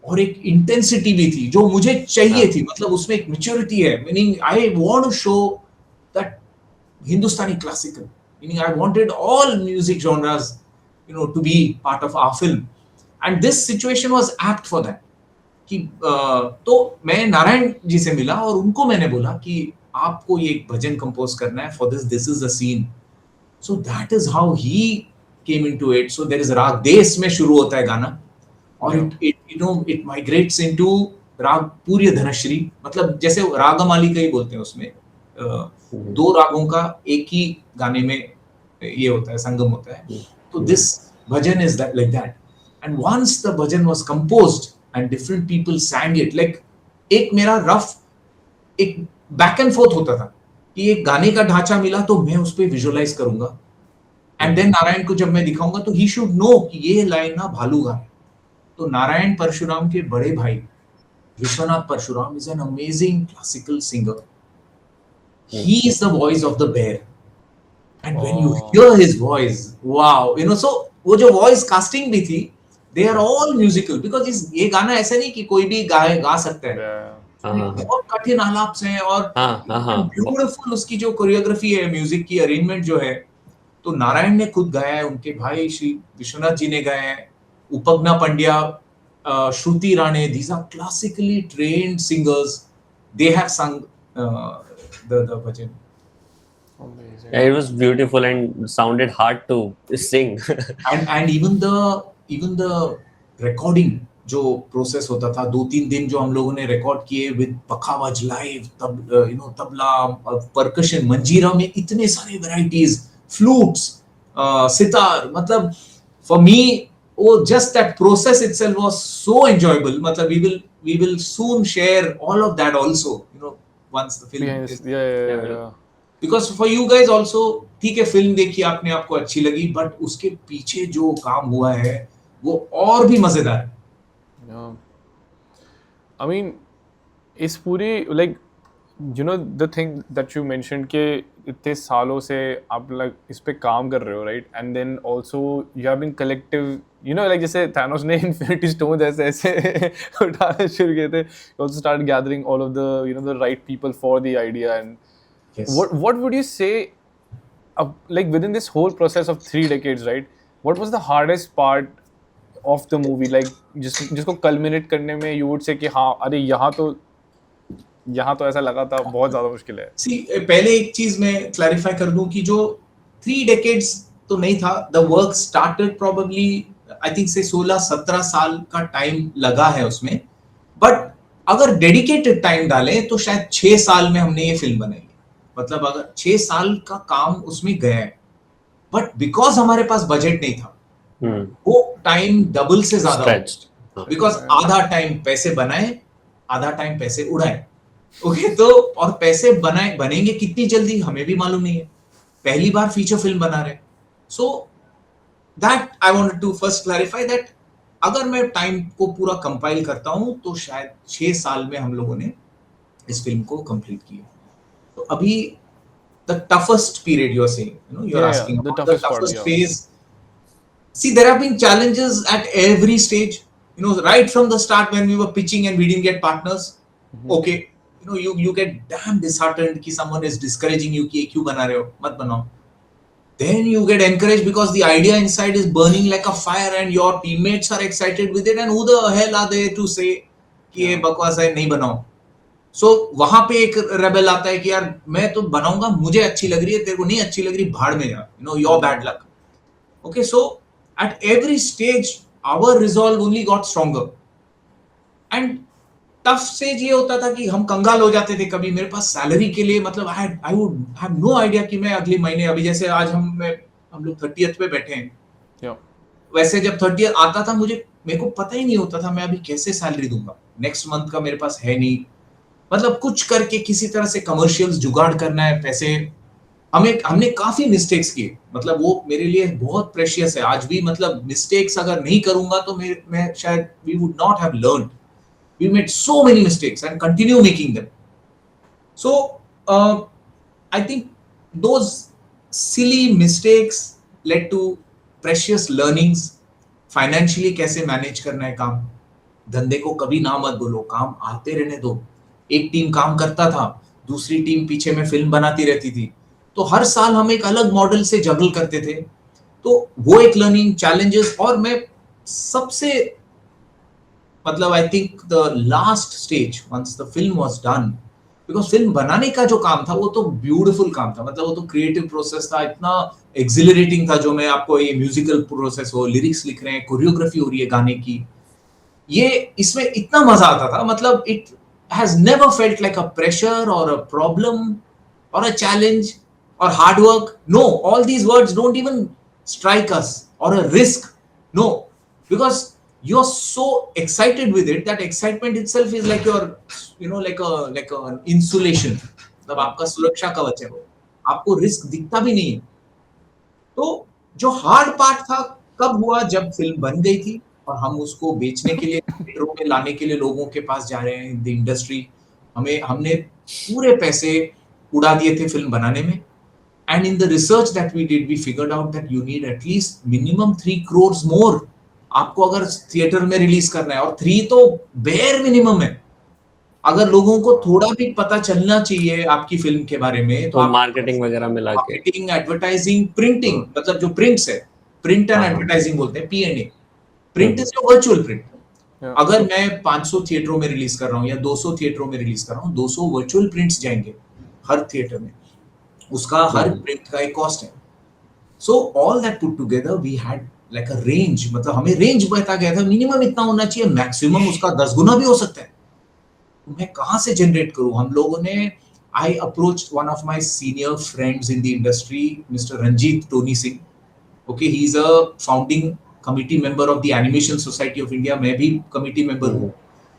और एक इंटेंसिटी भी थी जो मुझे चाहिए थी. मतलब उसमें एक मैच्योरिटी है, meaning I want to show that Hindustani classical, meaning I wanted all music genres, to be part of our film, and this situation was apt for that. कि तो मैं नारायण जी से मिला और उनको मैंने बोला कि आपको ये एक भजन कंपोज करना है, for this is the scene. So that is how he came into it. So there is राग देश में शुरू होता है गाना और it migrates into राग पूर्य धनश्री, मतलब जैसे रागमालिका ही बोलते हैं, उसमें दो रागों का एक ही गाने में ये होता है, संगम होता है. तो this bhajan is like that. And once the bhajan was composed and different people sang it, like एक मेरा रफ एक बैक एंड फोर्थ होता था कि एक गाने का ढांचा मिला तो मैं उस पे विजुअलाइज करूंगा एंड देन नारायण को जब मैं दिखाऊंगा तो ही शुड नो कि ये लाइन ना भालू गा है. तो नारायण परशुराम के बड़े भाई Vishwanath Parshuram is an amazing classical singer. He is the voice of the bear, and when you hear his voice, wow, so वो जो voice casting भी थी, they are all musical because ये गाना ऐसा नहीं कि कोई भी गा सकता है. बहुत कठिन आलाप से हैं और beautiful उसकी जो कोरियोग्राफी है, म्यूजिक की अरेंजमेंट जो है, तो नारायण ने खुद गाया है, उनके भाई श्री विश्वनाथ जी ने गाया है, उपगना पंड्या, श्रुति Rane, these are classically trained singers. They have sung the bhajan. Amazing. Yeah, it was beautiful and sounded hard to sing. and even the recording जो प्रोसेस होता था, 2-3 दिन जो हम लोगों ने रिकॉर्ड किए विद पखावज लाइव, तब तबला, परकशन, मंजीरा में इतने सारे वैरायटीज, फ्लूट्स, सितार, मतलब फॉर मी वो just that process itself was so enjoyable. मतलब we will soon share all of that also, once the film is. Yeah. Because for you guys also, ठीक है फिल्म देखी आपने, आपको अच्छी लगी, बट उसके पीछे जो काम हुआ है वो और भी मजेदार है। I mean, इस पूरी like you know the thing that you mentioned के इतने सालों से आप लाइक इस पे काम कर रहे हो, right? And then also you have been collective, you know like जैसे थैनोस ने इन्फिनिटी स्टोन ऐसे ऐसे उठाने शुरू किए थे, you also start gathering all of the you know the right people for the idea and what would you say like within this whole process of 3 decades, right? What was the hardest part of the movie, like जिसको culminate करने में you would say कि हाँ अरे यहाँ तो ऐसा लगा था बहुत ज्यादा मुश्किल है? See, पहले एक चीज मैं क्लैरिफाई कर दूं कि जो 3 decades तो नहीं था, the work started probably I think से 16-17 साल का टाइम लगा है उसमें, बट अगर डेडिकेटेड टाइम डालें तो शायद 6 साल में हमने ये फिल्म बनाई। मतलब अगर 6 साल का काम उसमें गया है, बट बिकॉज हमारे पास बजट नहीं था, वो टाइम डबल से ज्यादा, बिकॉज आधा टाइम पैसे बनाए, आधा टाइम पैसे उड़ाए। ओके, तो और पैसे बनेंगे कितनी जल्दी हमें भी मालूम नहीं है, पहली बार फीचर फिल्म बना रहे। So that I wanted to first clarify that अगर मैं टाइम को पूरा कंपाइल करता हूं तो शायद 6 साल में हम लोगों ने इस फिल्म को कंप्लीट किया। तो अभी the toughest period you're saying, you're asking the about toughest the toughest part, phase. See, there have been challenges at every stage, right from the start when we were pitching and we didn't get partners. Okay, you get damn disheartened कि someone is discouraging you कि ये क्यों बना रहे हो, मत बनाओ. Then you get encouraged because the idea inside is burning like a fire and your teammates are excited with it, and who the hell are they to say कि ये बकवास है, नहीं बनाओ. So, वहां पे एक रेबल आता है कि यार मैं तो बनाऊंगा, मुझे अच्छी लग रही है, तेरे को नहीं अच्छी लग रही, भाड़ में जा, your bad luck. Okay, so at every stage our resolve only got stronger. And tough stage ये होता था कि हम कंगाल हो जाते थे कभी, मेरे पास सैलरी के लिए मतलब I would have no idea कि मैं अगले महीने, अभी जैसे आज हम लोग 30th पे बैठे हैं, वैसे जब 30th आता था मेरे को पता ही नहीं होता था मैं अभी कैसे सैलरी दूंगा, नेक्स्ट मंथ का मेरे पास है नहीं, मतलब कुछ करके किसी तरह से कमर्शियल्स जुगाड़ करना है पैसे। हमने काफी मिस्टेक्स किए, मतलब वो मेरे लिए बहुत प्रेशियस है आज भी, मतलब मिस्टेक्स अगर नहीं करूंगा तो मैं शायद we would not have learned. We made so many mistakes and continue making them. So I think those silly mistakes led to precious learnings. Financially कैसे मैनेज करना है काम, धंधे को कभी ना मत बोलो, काम आते रहने दो। एक टीम काम करता था, दूसरी टीम पीछे में फिल्म बनाती रहती थी, तो हर साल हम एक अलग मॉडल से जगल करते थे, तो वो एक लर्निंग चैलेंजेस। और मैं सबसे मतलब I think the last stage once the film was done, because film बनाने का जो काम था वो तो ब्यूटीफुल काम था, मतलब वो तो क्रिएटिव प्रोसेस था, इतना एक्सिलरेटिंग था। जो मैं आपको ये म्यूजिकल प्रोसेस हो, लिरिक्स लिख रहे हैं, कोरियोग्राफी हो रही है गाने की, ये इसमें इतना मजा आता था, मतलब it has never felt like a pressure or a problem or a challenge or hard work. No, all these words don't even strike us, or a risk. No, because you're so excited with it that excitement itself is like your like an insulation. मतलब आपका सुरक्षा कवच है वो, आपको risk दिखता भी नहीं है। तो जो हार्ड पार्ट था कब हुआ, जब फिल्म बन गई थी और हम उसको बेचने के लिए, थिएटरों में लाने के लिए लोगों के पास जा रहे हैं इन द इंडस्ट्री। हमने पूरे पैसे उड़ा दिए थे फिल्म बनाने में, and in the research that we did we figured out that you need at least minimum 3 crores more आपको अगर थिएटर में रिलीज करना है, और 3 तो बेयर मिनिमम है। अगर लोगों को थोड़ा भी पता चलना चाहिए आपकी फिल्म के बारे में, तो मार्केटिंग वगैरह मिला के, मार्केटिंग, एडवर्टाइजिंग, प्रिंटिंग, मतलब जो प्रिंट्स है, प्रिंट एंड एडवर्टाइजिंग बोलते हैं, P&A। Print is your virtual print. अगर मैं 500 थिएटरों में रिलीज कर रहा हूँ या 200 थिएटरों में रिलीज कर रहा हूँ, 200 वर्चुअल प्रिंट्स जाएंगे हर थिएटर में, उसका हर प्रिंट का एक कॉस्ट है। So all that put together we had like a range, मतलब हमें रेंज बता गया था मिनिमम इतना होना चाहिए, मैक्सिमम उसका 10 गुना भी हो सकता है। तो मैं कहाँ से जनरेट करूँ? हम लोगों ने, I approached one of my senior friends in the industry, mister Ranjit Tony Singh. Okay, he is a founding committee member of the animation society of India, मैं भी कमिटी मेंबर हूँ।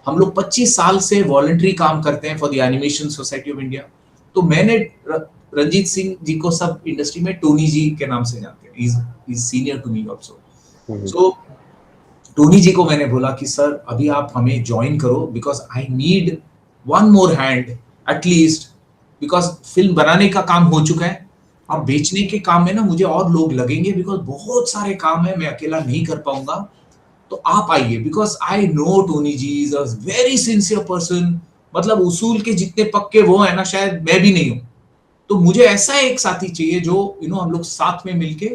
हम लोग 25 साल से वॉलंटरी काम करते हैं for the animation society of India. तो मैंने रंजीत सिंह जी को सब इंडस्ट्री में टोनी जी के नाम से जानते हैं, he is senior to me also. So Tony ji को मैंने बोला कि सर अभी आप हमें ज्वाइन करो, because I need one more hand at least, because film बनाने का काम हो चुका है, अब बेचने के काम में ना मुझे और लोग लगेंगे, बिकॉज बहुत सारे काम है, मैं अकेला नहीं कर पाऊंगा, तो आप आइए। Because I know Tony ji is a very sincere person, मतलब उसूल के जितने पक्के वो है ना, शायद मैं भी नहीं हूं। तो मुझे ऐसा एक साथी चाहिए जो हम लोग साथ में मिलके,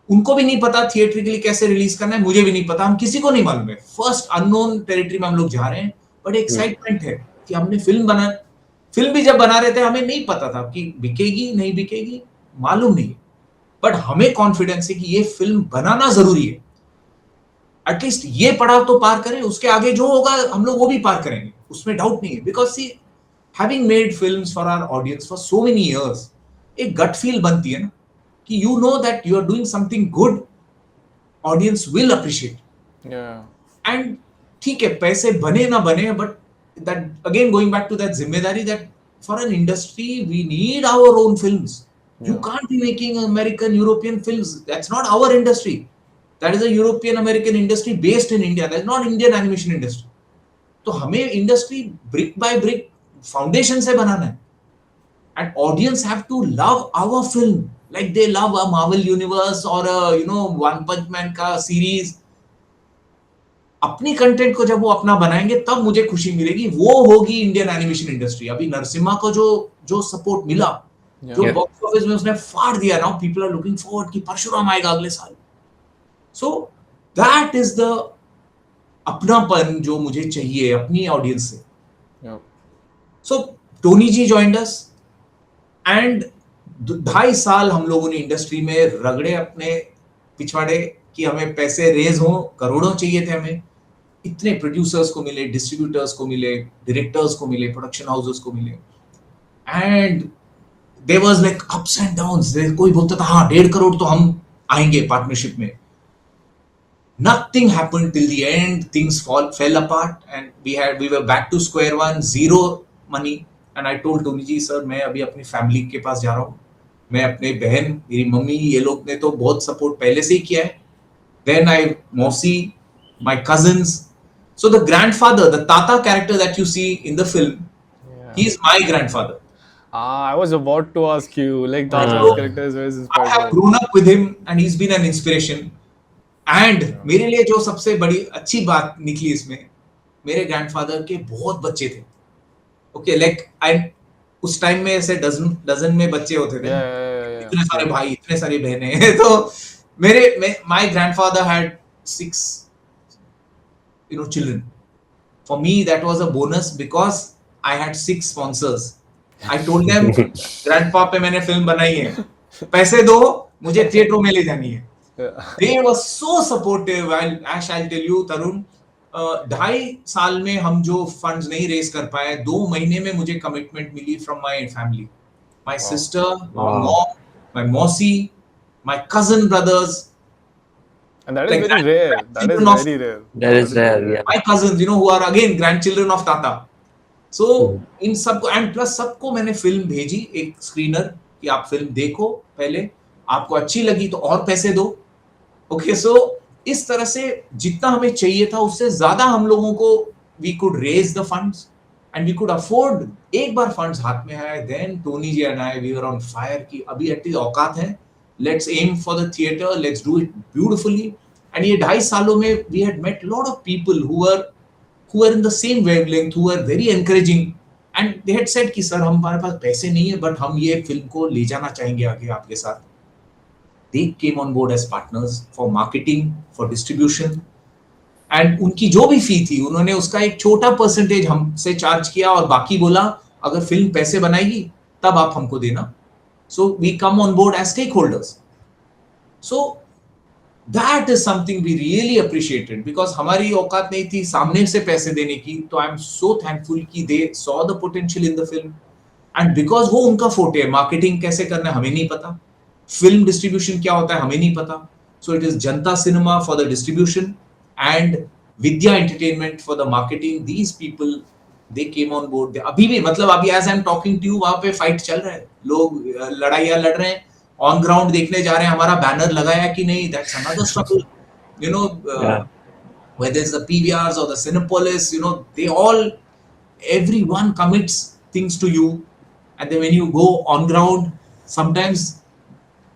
उनको भी नहीं पता थिएट्रिकली कैसे रिलीज करना है, मुझे भी नहीं पता, हम किसी को नहीं मालूम है, फर्स्ट अननोन टेरिटरी में हम लोग जा रहे हैं, बट एक्साइटमेंट है कि हमने फिल्म भी जब बना रहे थे हमें नहीं पता था कि बिकेगी नहीं बिकेगी, मालूम नहीं, बट हमें कॉन्फिडेंस है कि ये फिल्म बनाना जरूरी है, एटलीस्ट ये पड़ाव तो पार करें, उसके आगे जो होगा हम लोग वो भी पार करेंगे, उसमें डाउट नहीं है। Because see having made films for our audience for so many years, एक गट फील बनती है ना कि you know that you are doing something good, audience will appreciate. And ठीक है, पैसे बने ना बने, but that again going back to that जिम्मेदारी, that for an industry we need our own films. You can't be making American, European films. That's not our industry. That is a European American industry based in India. That's not Indian animation industry. तो हमें industry brick by brick foundation से बनाना है, and audience have to love our film like they love a Marvel universe or a One Punch Man का series. अपनी content को जब वो अपना बनाएंगे तब मुझे खुशी मिलेगी, वो होगी इंडियन एनिमेशन इंडस्ट्री। अभी नरसिम्हा को जो सपोर्ट मिला, जो बॉक्स ऑफिस में उसने फाड़ दिया, now people are looking forward कि परशुराम आएगा अगले साल। सो दैट इज द अपनापन जो मुझे चाहिए अपनी ऑडियंस से। So Tony ji joined us, and 2.5 साल हम लोगों ने इंडस्ट्री में रगड़े अपने पिछवाड़े कि हमें पैसे रेज हो, करोड़ों चाहिए थे हमें, इतने प्रोड्यूसर्स को मिले, डिस्ट्रीब्यूटर्स को मिले, डायरेक्टर्स को मिले, प्रोडक्शन हाउसेस को मिले, and there was like ups and downs. कोई बोलता था हाँ 1.5 करोड़ तो हम आएंगे पार्टनरशिप में, nothing happened till the end. Things fell apart and we were back to square one, zero money. And I told Tony ji, sir मैं अभी अपनी फैमिली के पास जा रहा हूँ, मैं अपने बहन, मेरी मम्मी, ये लोग ने तो बहुत सपोर्ट पहले से ही किया है, then मौसी, my cousins, so the grandfather, the Tata character that you see in the film, he is my grandfather. I was about to ask you, like Tata's character is very inspired. I have grown up with him and he's been an inspiration. And मेरे लिए जो सबसे बड़ी अच्छी बात निकली इसमें, मेरे ग्रैंडफादर के बहुत बच्चे थे। Okay, like उस टाइम में ऐसे डजन में बच्चे होते थे, इतने सारे भाई, इतने सारी बहनें। तो my grandfather had 6 children. For me that was a bonus because I had 6 sponsors. I told them, grandpa पे मैंने फिल्म बनाई है, पैसे दो, मुझे थिएटरों में ले जानी है। They were so supportive. I shall tell you, तरुण, 2.5 साल में हम जो फंड्स नहीं रेज कर पाए, 2 महीने में मुझे कमिटमेंट मिली from my family, my sister, my mom, my मौसी, my cousin brothers. And that is like very rare. That is very rare. That is rare, yeah. My cousins, who are again grandchildren of Tata. So इन सबको, and plus सबको मैंने film भेजी, एक screener, कि आप film देखो पहले, आपको अच्छी लगी तो और पैसे दो। ओके, सो इस तरह से जितना हमें चाहिए था उससे ज्यादा हम लोगों को we could raise the funds and we could afford. एक बार फंड्स हाथ में आए, then Tony ji and I we were on fire कि अभी एटलीस्ट औकात है, let's aim for the theatre, let's do it beautifully. And ये 2.5 सालों में we had met lot of people who were in the same wavelength, who were very encouraging, and they had said कि sir हमारे पास पैसे नहीं है, but हम ये फिल्म को ले जाना चाहेंगे आगे आपके साथ। They came on board as partners for marketing, for distribution, and उनकी जो भी फी थी उन्होंने उसका एक छोटा परसेंटेज हमसे चार्ज किया और बाकी बोला अगर फिल्म पैसे बनाएगी तब आप हमको देना। So we come on board as stakeholders. So that is something we really appreciated because हमारी औकात नहीं थी सामने से पैसे देने की। तो I am so thankful कि they saw the potential in the film, and because वो उनका फोटे है, मार्केटिंग कैसे करना है हमें नहीं पता, फिल्म डिस्ट्रीब्यूशन क्या होता है हमें नहीं पता। So it is Janata cinema for the distribution and Vidya Entertainment for the marketing. These people they came on board. अभी भी मतलब अभी as I'm talking to you वहाँ पे फाइट चल रहा है, लोग लड़ाइयाँ लड़ रहे हैं, ऑन ग्राउंड देखने जा रहे हैं हमारा बैनर लगाया कि नहीं. That's another struggle, you know. Whether it's the PVRs or the Cinepolis, you know, they all, everyone commits things to you, and then when you go on ground, sometimes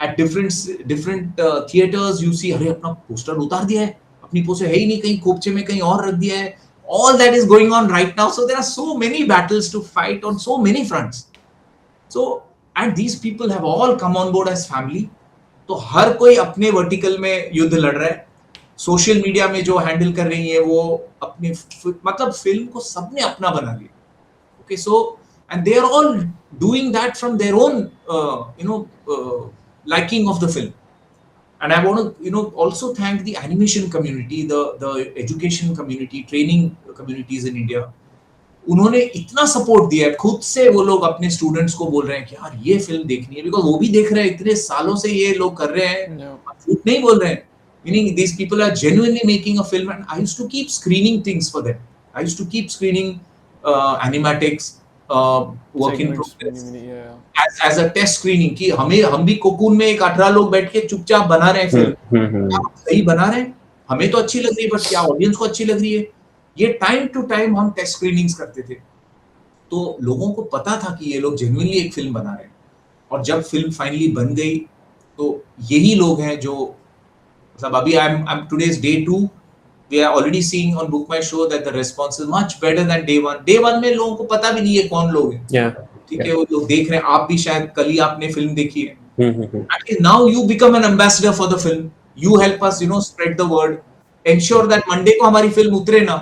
at different theaters you see, अरे अपना poster उतार दिया है, अपनी poster है ही नहीं, कहीं कोपचे में कहीं और रख दिया है. All that is going on right now. So there are so many battles to fight on so many fronts. So, and these people have all come on board as family. तो हर कोई अपने वर्टिकल में युद्ध लड़ रहा है. Social media में जो हैंडल कर रही है वो अपने मतलब फिल्म को सबने अपना बना लिया. Okay, so and they are all doing that from their own liking of the film. And I want to also thank the animation community, the education community, training communities in India. उन्होंने इतना support दिया है, खुद से वो लोग अपने students को बोल रहे हैं कि यार ये फिल्म देखनी है, बिकॉज वो भी देख रहे हैं, इतने सालों से ये लोग कर रहे हैं, झूठ नहीं बोल रहे हैं. Meaning these people are genuinely making a film, and I used to keep screening things for them. I used to keep screening animatics, work in progress, as a test screening कि हम भी कोकून में एक 18 लोग बैठ के चुपचाप बना रहे हैं फिल्म, सही बना रहे हैं, हमें तो अच्छी लग रही है, बट क्या ऑडियंस को अच्छी लग रही है. ये टाइम टू टाइम हम टेस्ट स्क्रीनिंग्स करते थे, तो लोगों को पता था कि ये लोग जेन्युइनली एक फिल्म बना रहे हैं. और जब फिल्म फाइनली बन गई तो यही लोग हैं जो मतलब अभी I'm today's day 2, we are already seeing on Book My Show that the response is much better than day 1. Day 1 में लोगों को पता भी नहीं है कौन लोग हैं, ठीक है, वो लोग देख रहे हैं. आप भी शायद कल ही आपने फिल्म देखी है. Actually, now you become an ambassador for the film. You help us, spread the word, ensure that Monday को हमारी फिल्म उतरे ना,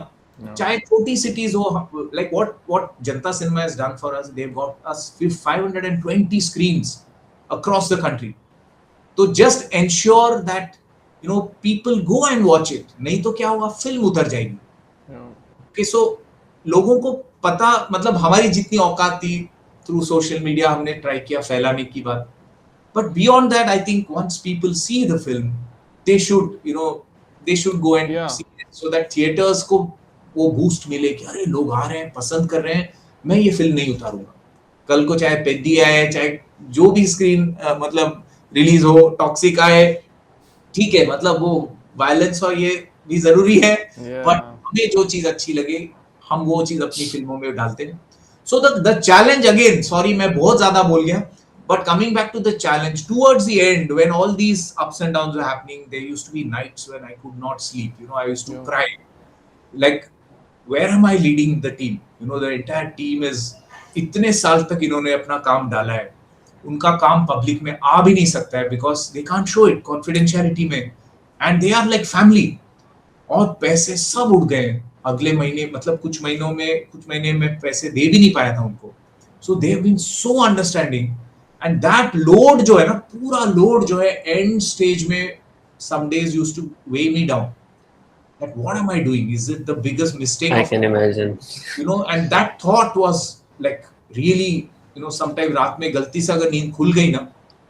चाहे छोटी cities हो. Like what Janta Cinema has done for us, they've got us 520 screens across the country. So just ensure that people go and watch it. नहीं तो क्या होगा, फिल्म उतर जाएगी. Okay, so लोगों को पता, मतलब हमारी जितनी औकात थी थ्रू सोशल मीडिया हमने ट्राई किया फैलाने की बात. But beyond that, I think once people see the film, they should go and see it, so that theaters को वो बूस्ट मिले कि अरे लोग आ रहे हैं, पसंद कर रहे हैं, मैं ये फिल्म नहीं उतारूंगा. कल को चाहे पेद्दी आए, चाहे जो भी स्क्रीन मतलब रिलीज हो, टॉक्सिक आए, ठीक है, मतलब वो वायलेंस और ये भी जरूरी है, बट हमें जो चीज अच्छी लगे हम वो चीज अपनी फिल्मों में डालते हैं. So the challenge again, sorry मैं बहुत ज्यादा बोल गया, but coming back to the challenge, towards the end when all these ups and downs were happening, there used to be nights when I could not sleep. I used to cry, like where am I leading the team? The entire team is, इतने साल तक इन्होंने अपना काम डाला है, उनका काम पब्लिक में आ भी नहीं सकता है because they can't show it confidentiality में, and they are like family. और पैसे सब उड़ गए अगले महीने, मतलब कुछ महीने में पैसे दे भी नहीं पाया था उनको. So they have been so understanding, and that load जो है ना, पूरा load जो है end stage में some days used to weigh me down. Like what am I doing? Is it the biggest mistake? I can imagine. And that thought was like really, sometimes रात में गलती से अगर नींद खुल गई ना,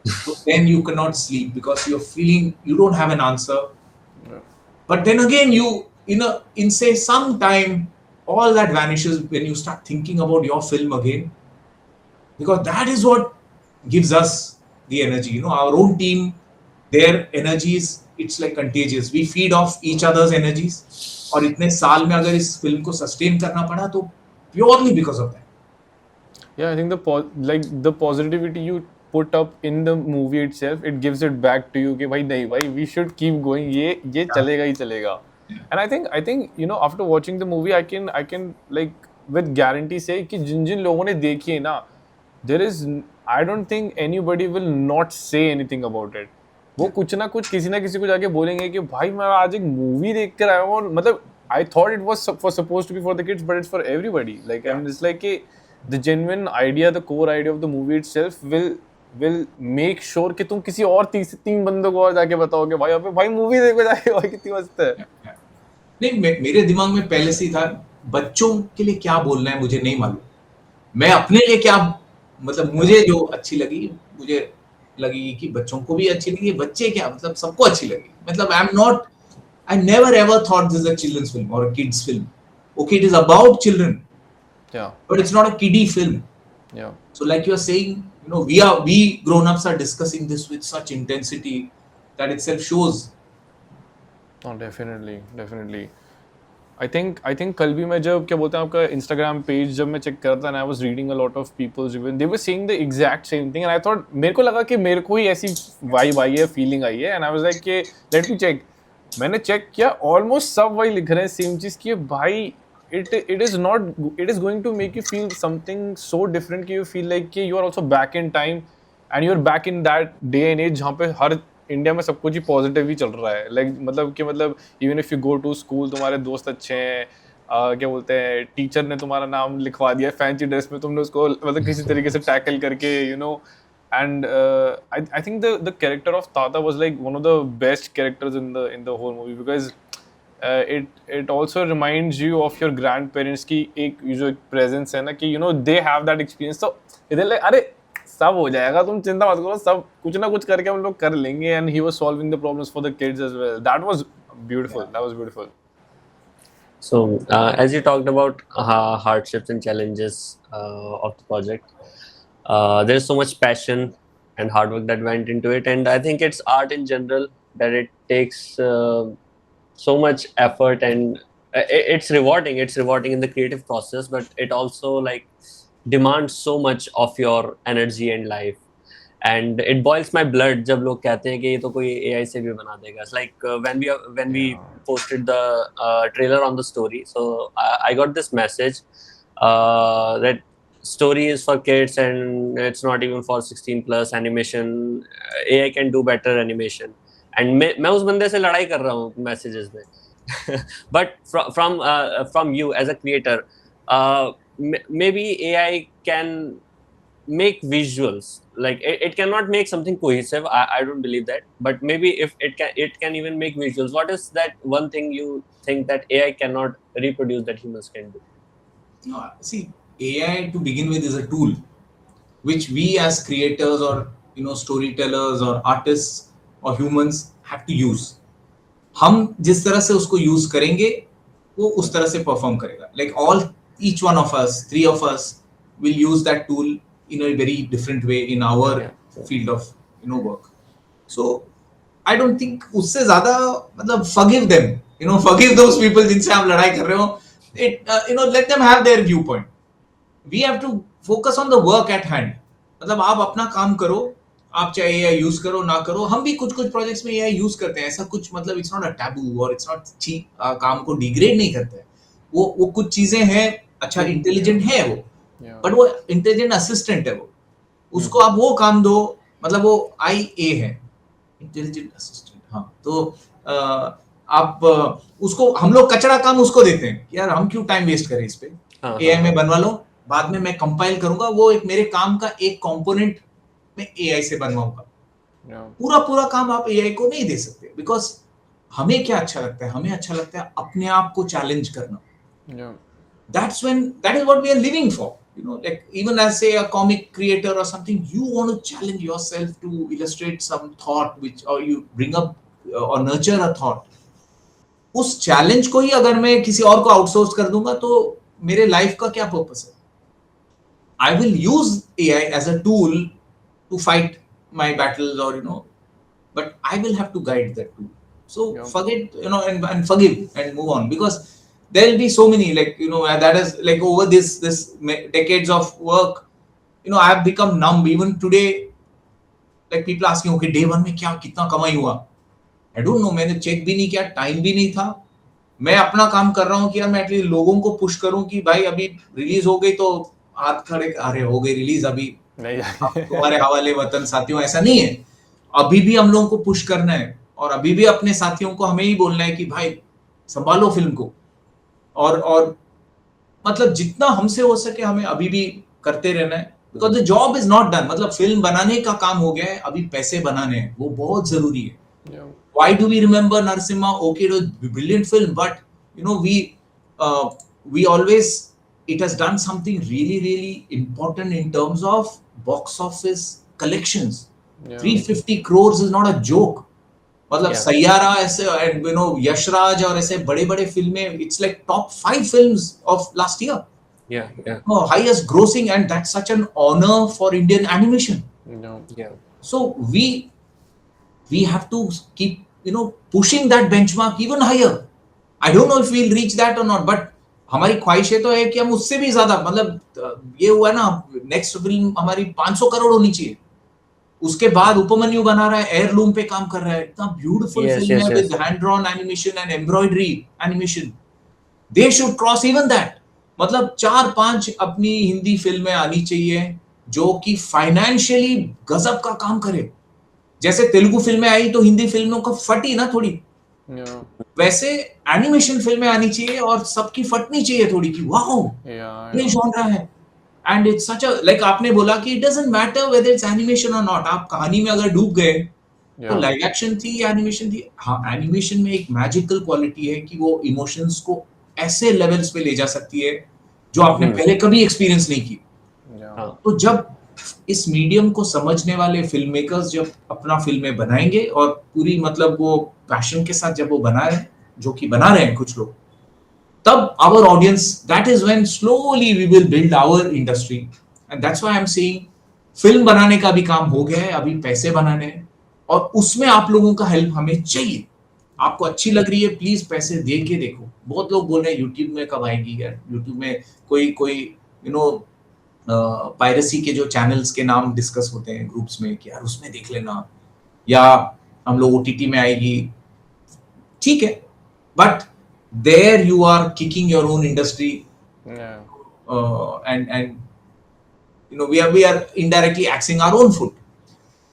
तो then you cannot sleep because you're feeling you don't have an answer. But then again, in say some time, all that vanishes when you start thinking about your film again, because that is what gives us the energy. Our own team, their energies, it's like contagious. We feed off each other's energies. और इतने साल में अगर इस film को sustain करना पड़ा तो purely because of that. Yeah, I think the positivity you put up in the movie itself, it gives it back to you कि भाई नहीं भाई, we should keep going, ये चलेगा ही चलेगा. And I think after watching the movie, I can like with guarantee say कि जिन लोगों ने देखी है ना, I don't think anybody will not say anything about it. वो कुछ ना कुछ किसी ना किसी को जाके बोलेंगे कि भाई मैं आज एक मूवी देख कर आया हूँ, और मतलब I thought it was supposed to be for the kids, but it's for everybody. Like and it's like the genuine idea, the core idea of the movie itself will make sure कि तुम किसी और 3 बंदों को और जाके बताओगे भाई मूवी देखो जाके, भाई कितनी मस्त है. नहीं, मेरे दिमाग में पहले से ही था, बच्चों के लिए क्या बोलना है मुझे नहीं मालूम, मैं अपने लिए क्या, मतलब मुझे जो अच्छी लगी, मुझे लगी कि बच्चों को भी अच्छी लगी, बच्चे क्या, मतलब सबको अच्छी लगी. मतलब I never ever thought this is a children's film or a kids film. Okay, it is about children, Yeah. but it's not a kiddie film. Yeah. So like you're saying, we grown-ups are discussing this with such intensity that itself shows. Oh, definitely. I think कल भी मैं जब क्या बोलते हैं आपका Instagram page जब मैं check कर रहा था and I was reading a lot of people's review, they were saying the exact same thing and I thought मेरे को लगा कि मेरे को ही ऐसी vibe आई है, feeling आई है and I was like कि let me check. मैंने check किया, almost सब वही लिख रहे हैं same चीज़ कि भाई it is going to make you feel something so different कि you feel like कि you are also back in time and you are back in that day and age जहाँ पे हर इंडिया में सब कुछ ही पॉजिटिव ही चल रहा है मतलब even if you go to school तुम्हारे दोस्त अच्छे हैं क्या बोलते हैं टीचर ने तुम्हारा नाम लिखवा दिया फैंसी ड्रेस में तुमने उसको मतलब किसी तरीके से टैकल करके and I think the character of Tata was like one of the best characters in the whole movie because it also reminds you of your grandparents की एक जो presence है ना कि they have that experience so इधर like अरे सब हो जाएगा तुम चिंता मत करो सब कुछ ना कुछ करके हम लोग कर लेंगे and he was solving the problems for the kids as well. That was beautiful. So as you talked about hardships and challenges of the project, there is so much passion and hard work that went into it, and I think it's art in general that it takes so much effort and it's rewarding in the creative process, but it also like demands so much of your energy and life, and it boils my blood जब लोग कहते हैं कि ये तो कोई AI से भी बना देगा. It's like when we posted the trailer on the story, so I got this message that story is for kids and it's not even for 16 plus animation. AI can do better animation, and मैं उस बंदे से लड़ाई कर रहा हूँ messages में. But from you as a creator, maybe AI can make visuals like it cannot make something cohesive. I don't believe that, but maybe if it can even make visuals. What is that one thing you think that AI cannot reproduce that humans can do? No, see, AI to begin with is a tool which we as creators or storytellers or artists or humans have to use. हम जिस तरह से उसको use करेंगे वो उस तरह से परफॉर्म करेगा. Like each one of us, 3 of us will use that tool in a very different way in our field of work. So I don't think उससे ज़्यादा मतलब forgive them, forgive those people जिनसे आप लड़ाई कर रहे हो. Let them have their viewpoint. We have to focus on the work at hand. मतलब आप अपना काम करो, आप चाहे AI यूज करो ना करो. हम भी कुछ प्रोजेक्ट्स में AI यूज करते हैं. ऐसा कुछ मतलब इट्स नॉट अ टैबू और इट्स नॉट काम को डिग्रेड नहीं करते हैं. वो कुछ चीजें हैं. अच्छा इंटेलिजेंट है वो, बट वो इंटेलिजेंट असिस्टेंट है. वो उसको आप वो काम दो, मतलब वो IA है, इंटेलिजेंट असिस्टेंट. हाँ, तो आप उसको हम लोग कचरा काम उसको देते हैं. यार हम क्यों टाइम वेस्ट करें इस पे, AI में बनवा लो, बाद में मैं कंपाइल करूंगा. वो एक मेरे काम का एक कंपोनेंट मैं AI से बनवाऊंगा. पूरा काम आप AI को नहीं दे सकते. बिकॉज हमें क्या अच्छा लगता है, हमें अच्छा लगता है अपने आप को चैलेंज करना. that is what we are living for. Like even as say a comic creator or something, you want to challenge yourself to illustrate some thought or you bring up or nurture a thought. उस challenge को ही अगर मैं किसी और को outsource कर दूंगा तो मेरे लाइफ का क्या पर्पस है? I will use AI as a tool to fight my battles or but I will have to guide that tool. So forget and forgive and move on, because there will be so many that is like over this decades of work, I have become numb. Even today, like people asking, okay, day 1 में क्या कितना कमाई हुआ? I don't know. मैंने check भी नहीं किया, time भी नहीं था. मैं अपना काम कर रहा हूँ कि यार मैं एटलीस्ट लोगों को पुश करूँ कि भाई अभी रिलीज हो गई तो हाथ खड़े, अरे हो गई रिलीज, अभी तुम्हारे हवाले वतन साथियों. ऐसा नहीं है. अभी भी हम लोगों को पुश करना है और अभी भी अपने साथियों को हमें ही बोलना है कि भाई संभालो फिल्म को. और मतलब जितना हमसे हो सके हमें अभी भी करते रहना है. Because the job is not done. मतलब फिल्म बनाने का काम हो गया है, अभी पैसे बनाने हैं, वो बहुत जरूरी है. Why do we remember Narasimha? Okay, it was a brilliant film, but we always, it has done something really, really important in terms of box office collections. 350 crores is not a joke. मतलब सैयारा ऐसे यशराज और ऐसे बड़े फिल्में, it's like top 5 films of last year. Yeah. Highest grossing, and that's such an honor for Indian animation. Yeah. So we have to keep pushing that benchmark even higher. I don't know if we'll reach that or not, but हमारी ख्वाहिशें तो है कि हम उससे भी ज्यादा, मतलब ये हुआ ना, नेक्स्ट फिल्म हमारी 500 करोड़ होनी चाहिए. उसके बाद उपमन्यु बना रहा है, एयरलूम पे काम कर रहा है, इतना ब्यूटीफुल फिल्म है with hand drawn animation and embroidery animation. They should cross even that. मतलब 4-5 अपनी हिंदी फिल्में आनी चाहिए जो कि फाइनेंशियली गजब का काम करे. जैसे तेलुगु फिल्में आई तो हिंदी फिल्मों का फटी ना थोड़ी, वैसे एनिमेशन फिल्में आनी चाहिए और सबकी फटनी चाहिए थोड़ी कि वाओ ये जॉनरा है. And it's such a, like आपने बोला कि it doesn't matter whether it's animation और नॉट. आप कहानी में अगर डूब गए तो लाइव एक्शन थी या एनिमेशन थी, हाँ एनिमेशन में एक मैजिकल क्वालिटी है कि वो इमोशंस को ऐसे लेवल्स पे ले जा सकती है जो आपने पहले कभी एक्सपीरियंस नहीं की. तो जब इस मीडियम को समझने वाले फिल्म मेकर्स जब अपना फिल्में बनाएंगे और पूरी मतलब वो पैशन के साथ जब वो बना रहे हैं, जो कि बना रहे हैं कुछ लोग, तब our audience, that is when slowly we will build our industry. And that's why I'm saying film बनाने का भी काम हो गया है, अभी पैसे बनाने हैं और उसमें आप लोगों का हेल्प हमें चाहिए. आपको अच्छी लग रही है, प्लीज पैसे दे के देखो. बहुत लोग बोल रहे हैं यूट्यूब में कब आएगी यार, यूट्यूब में कोई पायरेसी के जो चैनल्स के नाम डिस्कस होते हैं ग्रुप्स में कि यार उसमें देख लेना, या हम लोग ओटीटी में आएगी. ठीक है, but there you are kicking your own industry. And we are indirectly axing our own foot.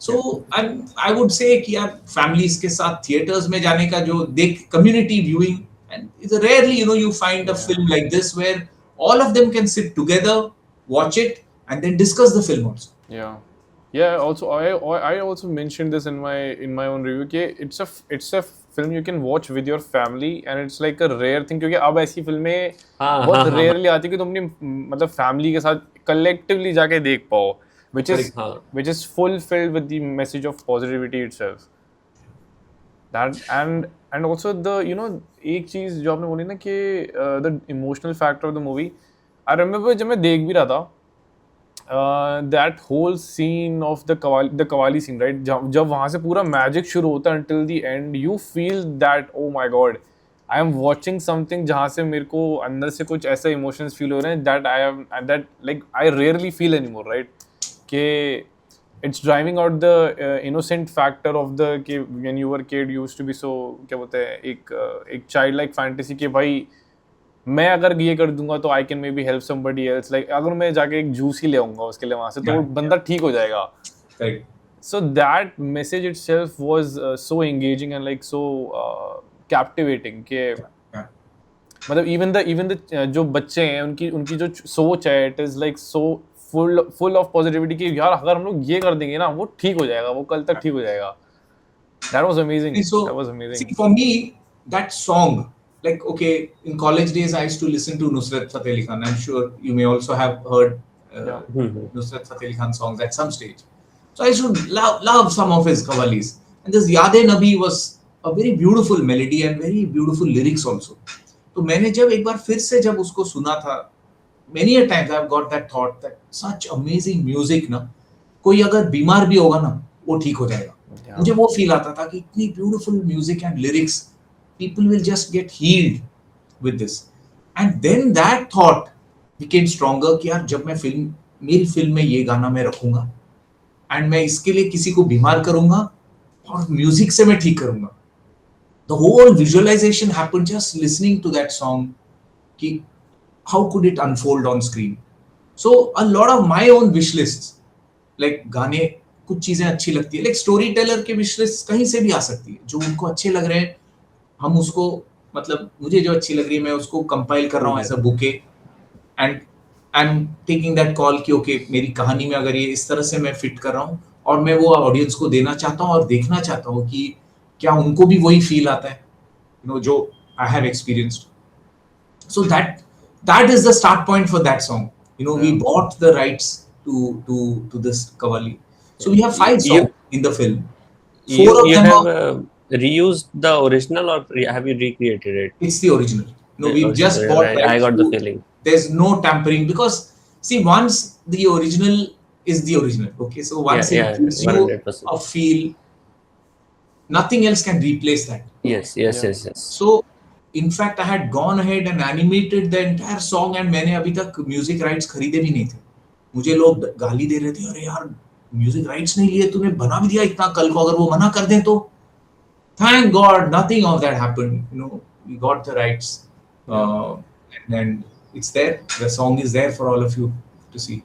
So I would say कि यार families के साथ theaters में जाने का जो देख community viewing, and it's rarely you find a film like this where all of them can sit together, watch it and then discuss the film also. Also I also mentioned this in my own review कि it's a film you can watch with your family and it's like a rare thing, क्योंकि अब ऐसी फिल्में बहुत rarely आती कि तुम अपनी मतलब फैमिली के साथ collectively जाके देख पाओ, which is fulfilled with the message of positivity itself. That and also the एक चीज जो आपने बोली ना कि the emotional factor of the movie, I remember जब मैं देख भी रहा था that whole scene of the Qawwali scene, right? जब वहाँ से पूरा magic शुरू होता है until the end, you feel that oh my god, I am watching something जहाँ से मेरे को अंदर से कुछ ऐसे emotions feel हो रहे हैं that like I rarely feel anymore, right? कि it's driving out the innocent factor of the कि when you were a kid you used to be so क्या बोलते हैं एक childlike fantasy कि भाई मैं अगर ये कर दूंगा तो I can may be help somebody else, like अगर मैं जाके एक जूस ही ले आऊंगा उसके लिए वहां से तो बंदा ठीक हो जाएगा. So that message itself was so engaging and like so captivating कि मतलब इवन द जो बच्चे हैं उनकी जो सोच है it is like so full of positivity कि यार अगर हम लोग ये कर देंगे ना वो ठीक हो जाएगा, वो कल तक ठीक हो जाएगा. That was amazing. That was amazing. For me that song, like okay, in college days I used to listen to Nusrat Fateh Ali Khan. I'm sure you may also have heard Nusrat Fateh Ali Khan songs at some stage. So I used to love some of his qawwalis, and this Yaade Nabi was a very beautiful melody and very beautiful lyrics also. तो मैंने जब एक बार फिर से जब उसको सुना था, many a times I've got that thought that such amazing music ना, कोई अगर बीमार भी होगा ना वो ठीक हो जाएगा. मुझे वो फील आता था कि इतनी beautiful music and lyrics, people will just get healed with this. And then that thought became stronger कि यार जब मैं मेरी फिल्म में ये गाना मैं रखूंगा and मैं इसके लिए किसी को बीमार करूंगा और म्यूजिक से मैं ठीक करूंगा. The whole visualization happened just listening to that song कि how could it unfold on screen. So a lot of my own wish lists, like गाने कुछ चीजें अच्छी लगती है, like story teller के wish lists कहीं से भी आ सकती है, जो उनको अच्छे लग रहे हैं हम उसको, मतलब मुझे जो अच्छी लग रही है मैं उसको कंपाइल कर रहा हूँ as a bouquet and I am taking that call कि ओके मेरी कहानी में अगर ये इस तरह से मैं फिट कर रहा हूँ और मैं वो ऑडियंस को देना चाहता हूँ और देखना चाहता हूँ कि क्या उनको भी वही फील आता है जो I have experienced. So that is the start point for that song. We bought the rights to this qawwali. So we have 5 songs in the film. 4 of them are reused the original or have you recreated it? It's the original. No, we just bought. I got the feeling. there's no tampering, because see, once the original is the original, okay, so once it gives you 100%. a feel, nothing else can replace that. Yes. So in fact I had gone ahead and animated the entire song, and मैंने अभी तक music rights खरीदे भी नहीं थे. मुझे लोग गाली दे रहे थे, अरे यार म्यूजिक राइट्स नहीं लिए तूने, बना भी दिया इतना, कल को अगर वो मना कर दें तो. Thank God nothing of that happened, you know, we got the rights, and it's there, the song is there for all of you to see.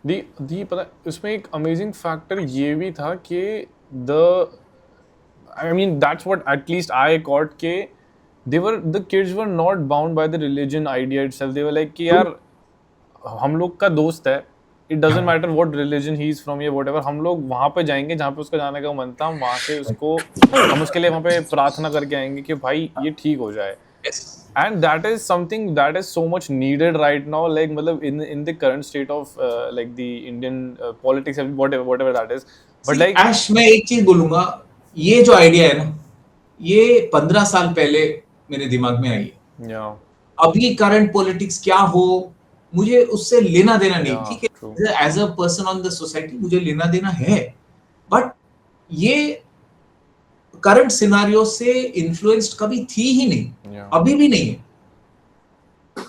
दी पता उसमें एक अमेजिंग फैक्टर ये भी था कि the I mean that's what at least I caught के the kids were not bound by the religion idea itself. They were like कि यार हम लोग का दोस्त है, it doesn't matter what religion he is from या व्हाटएवर, हम लोग वहाँ पे जाएंगे जहाँ पे उसका जाने का मन था, हम वहाँ से उसको हम उसके लिए वहाँ पे प्रार्थना करके आएंगे कि भाई ये ठीक हो जाए. And that is something that is so much needed right now, like मतलब in the current state of like the Indian politics, whatever that is. But like Ash, मैं एक चीज बोलूंगा, ये जो आइडिया है ना, ये 15 साल पहले मेरे दिमाग में आई है. yeah, अभी करंट पॉलिटिक्स क्या हो मुझे उससे लेना देना नहीं. Yeah, ठीक true. है, as a person on the society मुझे लेना देना है, बट ये करंट सिनारियो से इन्फ्लुएंस्ड कभी थी ही नहीं, yeah, अभी भी नहीं है.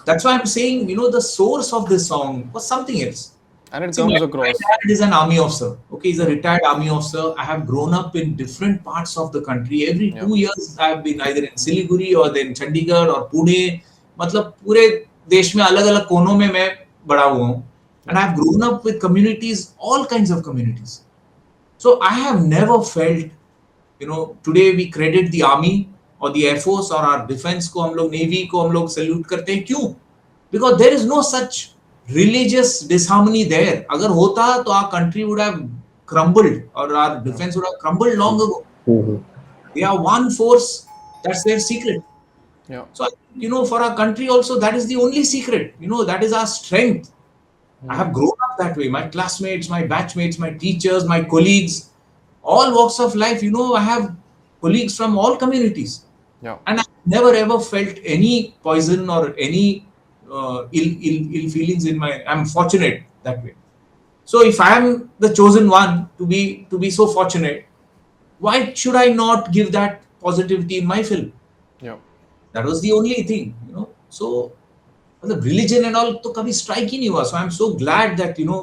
That's why I'm saying, you know, the source of this song was something else. and it See, comes my across. dad is an army officer. Okay, he's a retired army officer. I have grown up in different parts of the country. Every 2 years, I have been either in Siliguri or then Chandigarh or Pune. मतलब पूरे देश में अलग-अलग कोनों में मैं बड़ा हुआ हूँ. And I have grown up with communities, all kinds of communities. So I have never felt, you know, today we credit the army or the air force or our defense को हम लोग navy को हम लोग salute करते हैं. क्यों? Because there is no such religious disharmony there. अगर होता तो our country would have crumbled or our defense would have crumbled long ago. They are one force, that's their secret. Yeah, So, you know, for our country also, that is the only secret. You know, that is our strength. I have grown up that way. My classmates, my batchmates, my teachers, my colleagues, all walks of life. You know, I have colleagues from all communities, yeah, and I never ever felt any poison or any ill feelings in my. I'm fortunate that way. So, if I am the chosen one to be so fortunate, why should I not give that positivity in my film? yeah, That was the only thing, you know. So, मतलब religion and all तो कभी strike ही नहीं हुआ. So I'm so glad that, you know,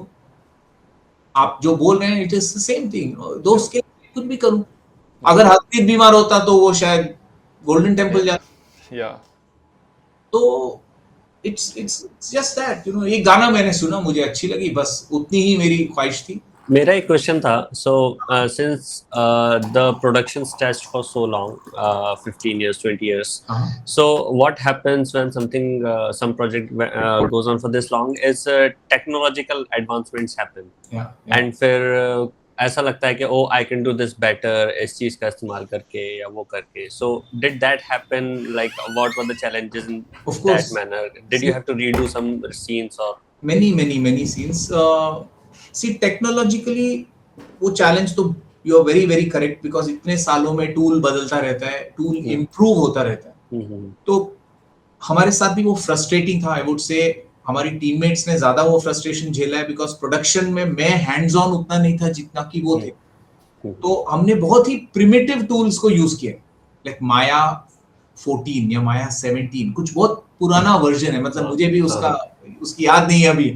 आप जो बोल रहे हैं, it is the same thing. दोस्त के लिए कुछ भी करूं. अगर हरप्रीत बीमार होता तो वो शायद गोल्डन टेम्पल जाता. yeah. तो it's just that, you know. ये गाना मैंने सुना, मुझे अच्छी लगी, बस उतनी ही मेरी ख्वाहिश थी. मेरा एक क्वेश्चन था. So since the production stretched for so long, 15 years, 20 years, so what happens when some project goes on for this long is technological advancements happen, Yeah. and फिर ऐसा लगता है कि oh I can do this better इस चीज का इस्तेमाल करके या वो करके. So did that happen? Like what were the challenges in Of course. that manner? Did you have to redo some scenes or? Many scenes. See, technologically वो challenge तो you are very correct, because इतने सालों में tool बदलता रहता है, tool improve होता रहता है. तो हमारे साथ भी वो frustrating था. I would say हमारी टीममेट्स ने ज्यादा वो फ्रस्ट्रेशन झेला है, बिकॉज प्रोडक्शन में मैं हैंड्स ऑन उतना नहीं था जितना कि वो थे. तो हमने बहुत ही प्रिमिटिव टूल्स को यूज किया, लाइक माया 14 या माया 17, कुछ बहुत पुराना वर्जन है, मतलब मुझे भी उसकी याद नहीं है अभी.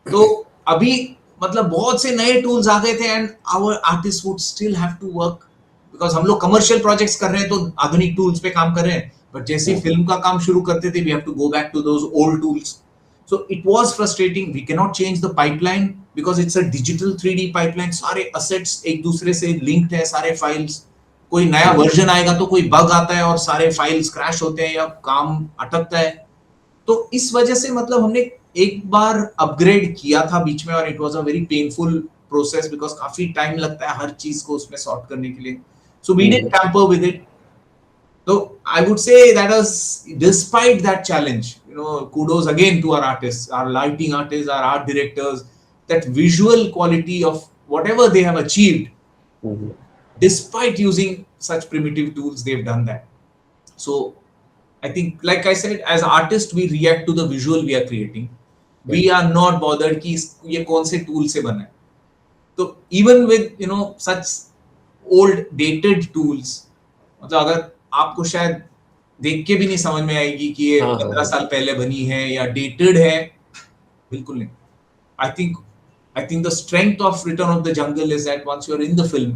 तो अभी मतलब बहुत से नए टूल्स आ गए थे, and our artist would still have to work, because हम लोग कमर्शियल प्रोजेक्ट्स कर रहे हैं तो आधुनिक टूल्स पे काम कर रहे हैं, बट जैसे ही फिल्म का काम शुरू करते थे we have to go back to those old tools. So it was frustrating. We cannot change the pipeline because it's a digital 3D pipeline. सारे assets एक दूसरे से linked है, सारे files. कोई नया version आएगा तो कोई bug आता है और सारे files crash होते हैं या काम अटकता है. तो इस वजह से मतलब हमने एक बार upgrade किया था बीच में, और it was a very painful process because काफी time लगता है हर चीज को उसमें sort करने के लिए. So we didn't tamper with it. So I would say that was, despite that challenge, you know, kudos again to our artists, our lighting artists, our art directors, that visual quality of whatever they have achieved, despite using such primitive tools, they've done that. So I think, like I said, as artists, we react to the visual we are creating. We are not bothered कि ये कौन से tool से बना है. तो even with such old dated tools, मतलब अगर आपको शायद देख के भी नहीं समझ में आएगी कि ये 15 साल पहले बनी है या dated है, बिल्कुल नहीं. I think the strength of Return of the Jungle is that once you are in the film,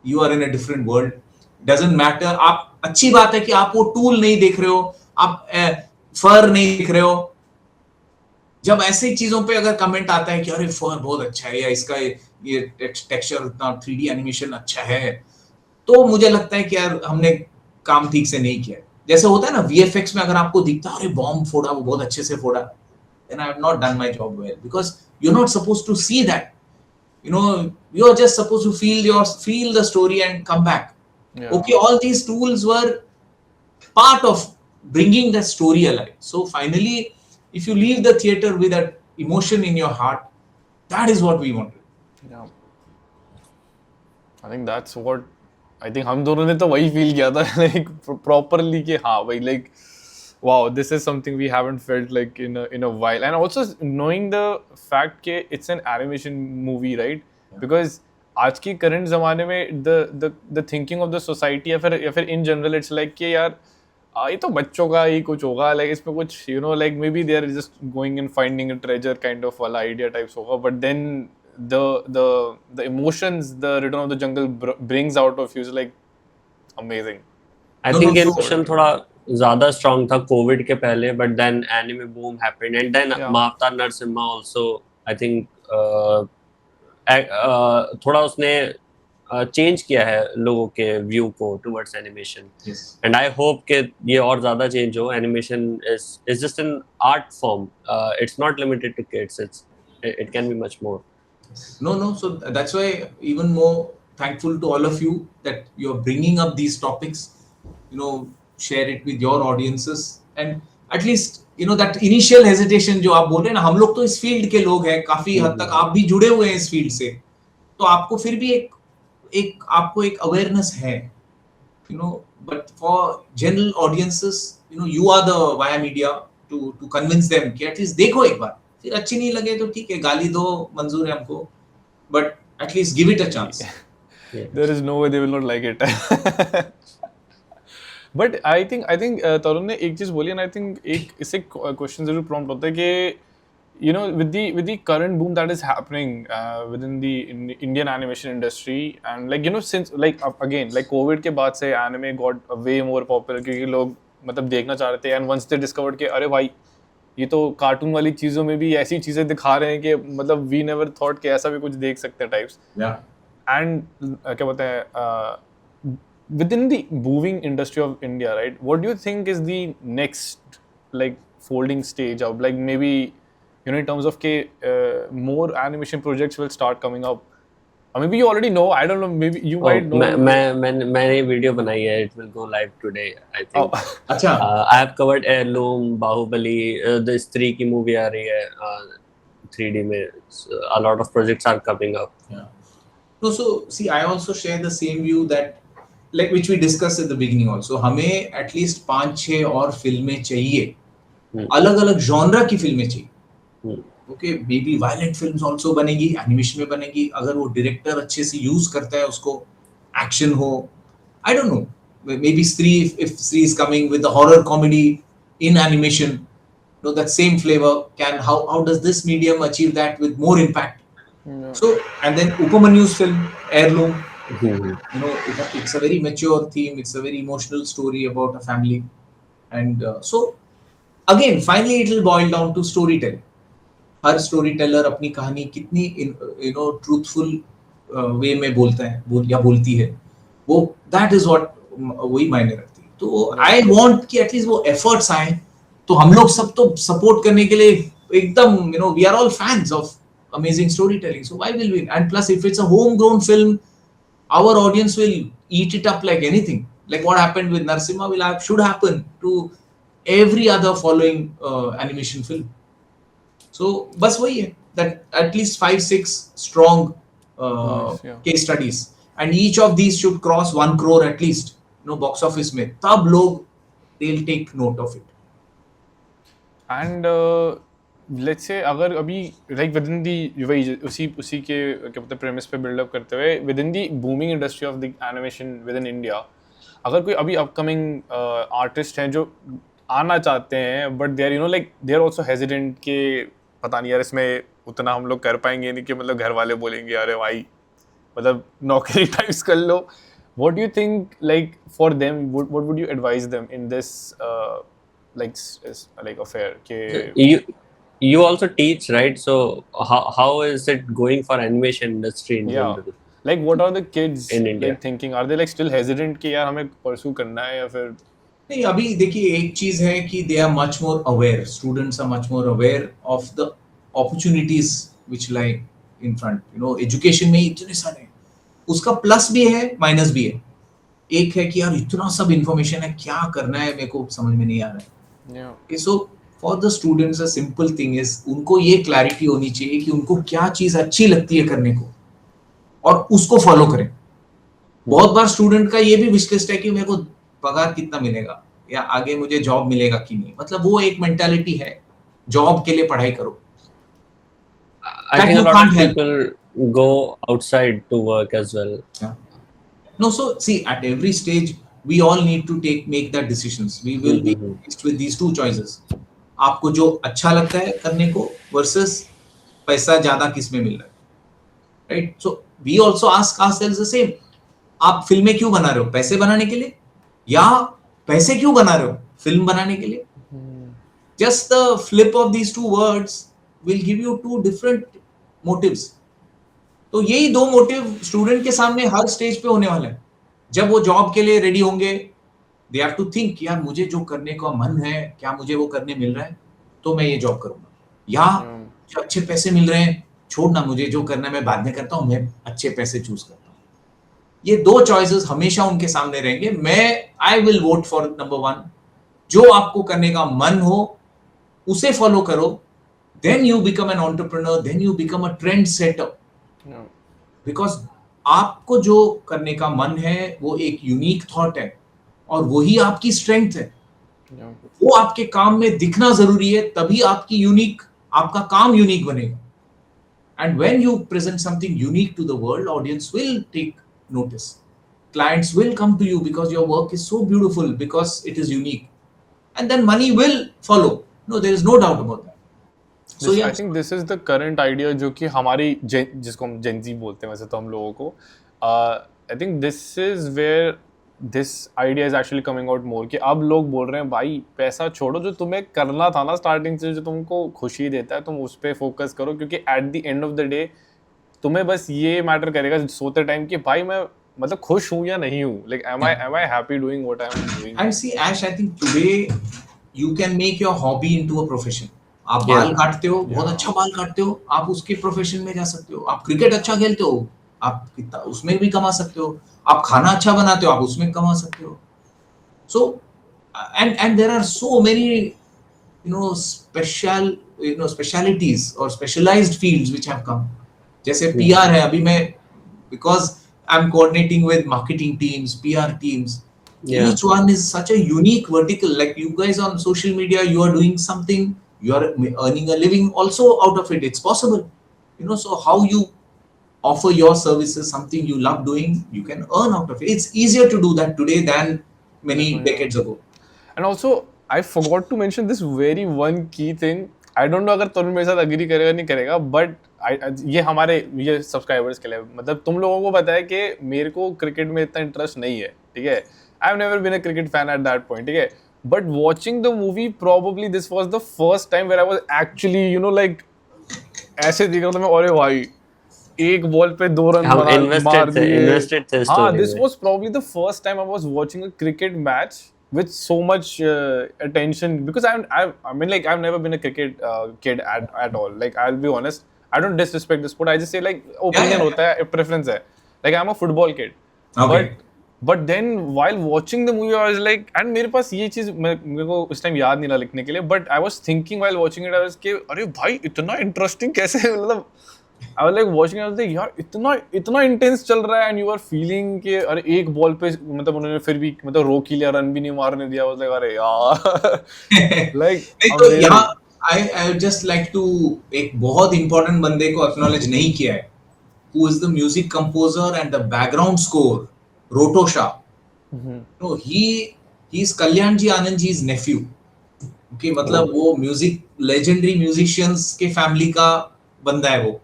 you are in a different world. Doesn't matter. आप अच्छी बात है कि आप वो टूल नहीं देख रहे हो, आप फर नहीं देख रहे हो. जब ऐसे चीजों पे अगर कमेंट आता है कि अरे फर बहुत अच्छा है या इसका ये टेक्सचर इतना 3D एनिमेशन अच्छा है, तो मुझे लगता है कि यार हमने काम ठीक से नहीं किया. जैसे होता है ना VFX में, अगर आपको दिखता है अरे बॉम्ब फोड़ा, वो बहुत अच्छे से फोड़ा, then I have not done my job well, because you're not supposed to see that. You're just supposed to feel the story and come back. Okay, all these tools were part of bringing the story alive. So finally, if you leave the theater with that emotion in your heart, that is what we wanted. Yeah, I think that's what I think हम दोनों ने तो वही feel किया था, like properly कि हाँ भाई, like wow, this is something we haven't felt like in a while. And also knowing the fact कि it's an animation movie, right? Because आज की करंट ज़माने में the thinking of the society या फिर in general it's like कि यार ये तो बच्चों का ही कुछ होगा, like इसमें कुछ like maybe they are just going and finding a treasure kind of वाला idea types होगा, but then the emotions the Return of the Jungle brings out of you is like amazing. I think emotion थोड़ा ज़्यादा strong था COVID के पहले, but then anime boom happened and then Mavtar Narasimha also I think थोड़ा उसने change किया है लोगों के व्यू को towards animation. And I hope कि ये और ज़्यादा चेंज हो. Animation is just an art form. It's not limited to kids. It can be much more. No. So that's why even more thankful to all of you that you're bringing up these topics. Share it with your audiences, and at least that initial hesitation जो आप बोल रहे हैं ना, हम लोग तो इस फील्ड के लोग हैं, काफी हद तक आप भी जुड़े हुए हैं इस फील्ड से, तो आपको फिर भी आपको एक अवेयरनेस है, but for general audiences, you are the via media to convince them कि at least देखो एक बार, फिर अच्छी नहीं लगे तो ठीक है, गाली दो, मंजूर है हमको, but at least give it a chance. There is no way they will not like it. But I think तरुण ने एक चीज बोली, and I think एक इससे क्वेश्चन जरूर प्रॉम्प्ट होता है कि with the current boom that is happening within the Indian animation industry, and like since like again like COVID के बाद से anime got way more popular क्योंकि लोग मतलब देखना चाह रहे थे, and once they discovered कि अरे भाई ये तो कार्टून वाली चीजों में भी ऐसी चीजें दिखा रहे हैं कि मतलब we never thought कि ऐसा भी कुछ देख सकते हैं types. And क्या बोलते हैं within the moving industry of India, right? What do you think is the next like folding stage of like maybe in terms of more animation projects will start coming up, or maybe you already know, I don't know, maybe you might know. मैंने video बनाई है, it will go live today I think. अच्छा. I have covered Heirloom, Bahubali, the स्त्री की movie आ रही है 3D में. A lot of projects are coming up. No, so see, I also share the same view that like which we discussed at the beginning also, हमें at least 5-6 और फिल्में चाहिए, अलग-अलग genre की फिल्में चाहिए. Okay, maybe violent films also बनेगी, animation में बनेगी, अगर वो डायरेक्टर अच्छे से यूज करता है उसको, एक्शन हो, I don't know, maybe स्त्री, if स्त्री is coming with the horror comedy in animation, that same flavor, how does this medium achieve that with more impact? So, and then Upamanyu's film Heirloom, it's a very mature theme, it's a very emotional story about a family, and so again finally it will boil down to storytelling. Her storyteller अपनी कहानी कितनी truthful way में बोलता है या बोलती है, वो that is what वही मायने रखती है. तो I want कि at least वो efforts आए, तो हम लोग सब तो support करने के लिए एकदम we are all fans of amazing storytelling, so why will we? And plus if it's a homegrown film, our audience will eat it up like anything, like what happened with Narasimha should happen to every other following animation film. So बस वही है that at least 5-6 strong case studies, and each of these should cross 1 crore at least box office में, तब लोग they'll take note of it. And let's say अगर अभी like within the वही उसी के क्या बोलते हैं premise पे build up करते हुए within the booming industry of the animation within India, अगर कोई अभी upcoming artist हैं जो आना चाहते हैं but they are you know like they are also hesitant कि पता नहीं यार इसमें उतना हम लोग कर पाएंगे नहीं कि मतलब घर वाले बोलेंगे अरे भाई मतलब नौकरी टाइप्स कर लो. What do you think like for them? What would you advise them in this like affair? You also teach, right? So how is it going for animation industry in general? Like what are the kids in India like thinking? Are they like still hesitant कि यार हमें pursue करना है या फिर नहीं. अभी देखिए एक चीज है कि they are much more aware. Students are much more aware of the opportunities which lie in front. You know, education में इतने सारे उसका प्लस भी है माइनस भी है. एक है कि यार इतना सब इंफॉर्मेशन है क्या करना है मेरे को समझ में नहीं आ रहा है. Okay, so for the students a simple thing is उनको ये क्लैरिटी होनी चाहिए कि उनको क्या चीज अच्छी लगती है करने को और उसको फॉलो करें. बहुत बार स्टूडेंट का ये भी विश लिस्ट है कि मेरे को पगार कितना मिलेगा या आगे मुझे जॉब मिलेगा कि नहीं. मतलब वो एक मेंटालिटी है जॉब के लिए पढ़ाई करो. I think a lot of people go outside to work as well. Yeah. No, so see at every stage we all need to make that decisions. We will be faced with these two choices. आपको जो अच्छा लगता है करने को versus पैसा ज्यादा किस में मिल रहा है. Right? So we also ask ourselves the same. आप फिल्में क्यों बना रहे हो? पैसे बनाने के लिए या पैसे क्यों बना रहे हो फिल्म बनाने के लिए? Just the flip of these two words will give you two different motives. तो यही दो मोटिव स्टूडेंट के सामने हर स्टेज पे होने वाले हैं. जब वो जॉब के लिए रेडी होंगे दे हैव टू थिंक यार मुझे जो करने का मन है क्या मुझे वो करने मिल रहा है तो मैं ये जॉब करूंगा या जो अच्छे पैसे मिल रहे हैं छोड़ना मुझे जो करना है मैं बाद में करता हूँ मैं अच्छे पैसे चूज करता हूँ. ये दो चॉइसेस हमेशा उनके सामने रहेंगे. मैं I will vote for number 1. जो आपको करने का मन हो उसे फॉलो करो. Then you become an entrepreneur, then you become a trend setter. Because आपको जो करने का मन है वो एक यूनिक थॉट है और वही आपकी स्ट्रेंथ है. वो आपके काम में दिखना जरूरी है तभी आपकी यूनिक आपका काम यूनिक बनेगा. And when you present something unique to the world, audience will take notice. Clients will come to you because your work is so beautiful because it is unique. And then money will follow. No, there is no doubt about that. So yeah, I think this is the current idea जो कि हमारी जिसको हम Gen Z बोलते हैं वैसे तो हम लोगों को I think this is where this idea is actually coming out more कि अब लोग बोल रहे हैं भाई पैसा छोड़ो जो तुम्हें करना था ना स्टार्टिंग से जो तुमको खुशी देता है तुम उस पे फोकस करो क्योंकि at the end of the day तुम्हें बस ये मैटर करेगा सोते टाइम कि भाई मैं मतलब खुश हूँ या नहीं हूँ. Like am I happy doing what I am doing? I see Ash, I think today you can make your hobby into a profession. आप बाल काटते हो बहुत अच्छा बाल काटते हो आप उसके प्रोफेशन में जा सकते हो. आप क्रिकेट अच्छा खेलते हो आप कितना उसमें भी कमा सकते हो. आप खाना अच्छा बनाते हो आप उसमें कमा सकते हो. So and there are so many specialities or specialized fields which have come. जैसे PR है अभी मैं because I'm coordinating with marketing teams, PR teams. Each one is such a unique vertical. Like you guys on social media, you are doing something. You are earning a living also out of it. It's possible, so how you offer your services, something you love doing, you can earn out of it. It's easier to do that today than many decades ago. And also I forgot to mention this very one key thing. I don't know अगर तरुण मेरे साथ agree करेगा नहीं करेगा but ये हमारे ये subscribers के लिए मतलब तुम लोगों को पता है कि मेरे को क्रिकेट में इतना इंटरेस्ट नहीं है. ठीक है, I've never been a cricket fan at that point. ठीक है, but watching the movie probably this was the first time where I was actually like ऐसे देख रहा था मैं अरे भाई एक बॉल पे 2 रन मार दिए. हाँ, this was probably the first time I was watching a cricket match with so much attention because I mean like I've never been a cricket kid at all. Like I'll be honest, I don't disrespect the sport. I just say like opinion होता है, preference है. Like I'm a football kid. Okay. But then while watching the movie I was like and मेरे पास ये चीज मेरे को उस time याद नहीं रहा लिखने के लिए but I was thinking while watching it I was कि अरे भाई इतना इंटरेस्टिंग कैसे मतलब I was like watching it, I was like यार इतना इंटेंस चल रहा है and you are feeling कि अरे एक बॉल पे मतलब उन्होंने फिर भी मतलब रोक ही लिया, रन भी नहीं मारने दिया. I was like अरे यार like नहीं तो amazing. यहाँ I just like to एक बहुत important बंदे को acknowledge नहीं किया है, who is the music composer and the background score, Roto Shah. No, he is Kalyan ji Anand ji's nephew. Okay, मतलब वो म्यूजिक लेजेंडरी म्यूजिशियंस के फैमिली का बंदा है वो,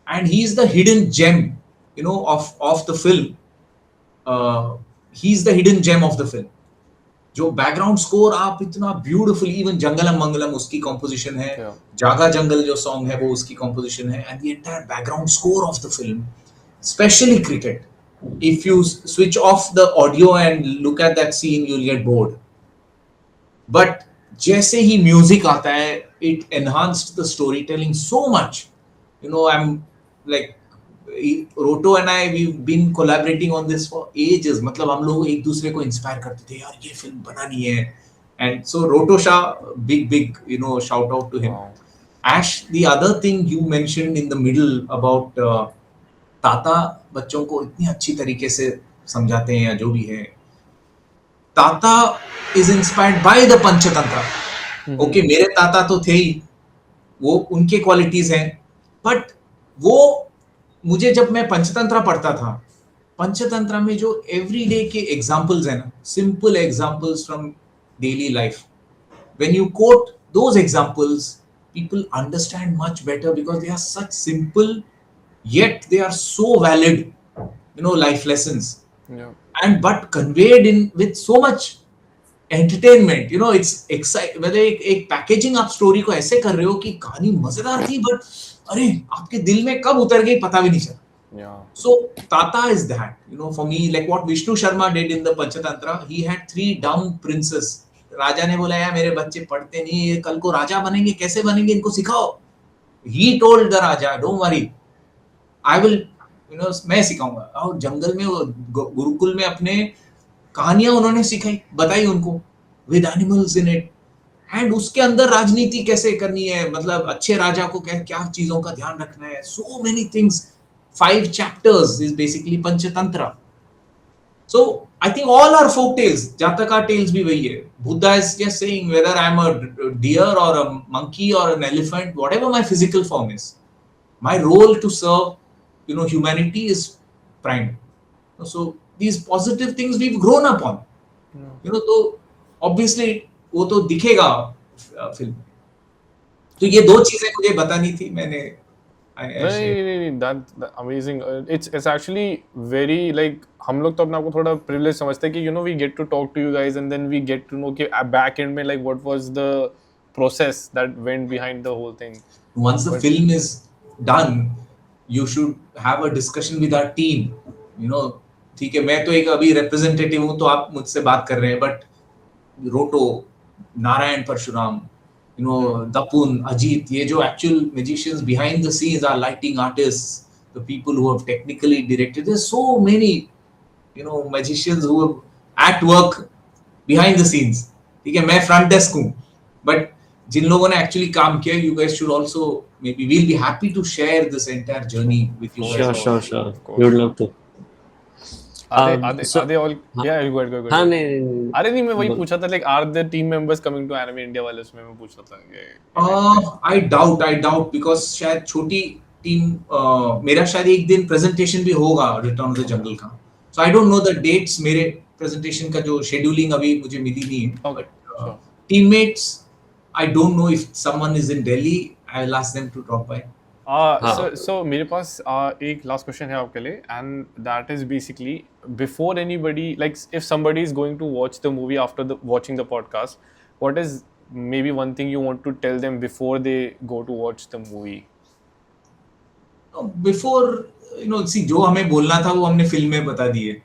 and he is the hidden gem, you know, of the film. He is the hidden gem of the film. जो background score आप इतना ब्यूटीफुल, इवन जंगलम मंगलम उसकी कंपोजिशन है, जागा जंगल जो सॉन्ग है वो उसकी कंपोजिशन है, and the entire background score of the film, specially cricket. If you switch off the audio and look at that scene, you'll get bored. But जैसे ही म्यूजिक आता है, it enhanced the storytelling so much. You know, I'm like Roto and I, we've been collaborating on this for ages. मतलब हम लोग एक दूसरे को inspire करते थे, यार ये फिल्म बनानी है. And so Roto Shah, big, you know, shout out to him. Wow. Ash, the other thing you mentioned in the middle about ताता बच्चों को इतनी अच्छी तरीके से समझाते हैं या जो भी है. ताता is inspired by the Panchatantra. Okay, मेरे ताता तो थे ही, वो उनके क्वालिटीज हैं, बट वो मुझे जब मैं पंचतंत्र पढ़ता था, पंचतंत्र में जो एवरीडे के एग्जांपल्स हैं ना, simple examples from daily life, when you quote those examples, people understand much better because they are such simple yet they are so valid, you know, life lessons. Yeah. And but conveyed in with so much entertainment, you know, it's exciting. whether एक packaging आप story को ऐसे कर रहे हो कि कहानी मजेदार थी, बट अरे आपके दिल में कब उतर गई पता भी नहीं चला. Yeah. So Tata is that, you know, for me, like what Vishnu Sharma did in the Panchatantra. He had 3 dumb princes. राजा ने बोला यार मेरे बच्चे पढ़ते नहीं, ये कल को राजा बनेंगे, कैसे बनेंगे, इनको सिखाओ. He told the Raja, don't worry, I will, you know, मैं सिखाऊंगा. और जंगल में वो गुरुकुल में अपने कहानियां उन्होंने सिखाई, बताई उनको, with animals in it. And उसके अंदर राजनीति कैसे करनी है, मतलब अच्छे राजा को क्या चीजों का ध्यान रखना है. So many things. 5 chapters is basically Panchatantra. So I think all our folk tales, Jataka tales भी वही है. Buddha is just saying whether I am a deer or a monkey or an elephant, whatever my physical form is, my role to serve, you know, humanity is prime. So these positive things we've grown up on. You know, तो obviously वो तो दिखेगा film. तो ये 2 चीजें मुझे बतानी थी, मैंने नहीं, that amazing. It's actually very like हम लोग तो अपने आप को थोड़ा privileged समझते हैं कि you know we get to talk to you guys and then we get to know कि back end में like what was the process that went behind the whole thing. Once the film is done, you should have a discussion with our team. You know, ठीक है, मैं तो एक अभी representative हूँ, तो आप मुझसे बात कर रहे हैं, but Roto, Narayan Parshuram, you know, Dapun, Ajit, ये जो actual magicians behind the scenes are lighting artists, the people who have technically directed. There's so many, you know, magicians who are at work behind the scenes. ठीक है, मैं front desk हूँ, but जिन लोगों ने actually काम किया, you guys should also, maybe we'll be happy to share this entire journey with you. Sure. We would love to. Are they all? Yeah, you go ahead. हाँ नहीं. अरे नहीं, मैं वही पूछा था, like are the team members coming to Anime India वाले, उसमें मैं पूछ रहा था. I doubt because शायद छोटी टीम, मेरा शायद एक दिन presentation भी होगा Return of the Jungle का. So I don't know the dates. मेरे presentation का जो scheduling अभी मुझे मिली नहीं है. But teammates, I don't know if someone is in Delhi. I'll ask them to drop by. So मेरे पास एक last question है आपके लिए, and that is basically before anybody, like if somebody is going to watch the movie after watching the podcast, what is maybe one thing you want to tell them before they go to watch the movie? Before, you know, see, जो हमें बोलना था वो हमने film में बता दिए.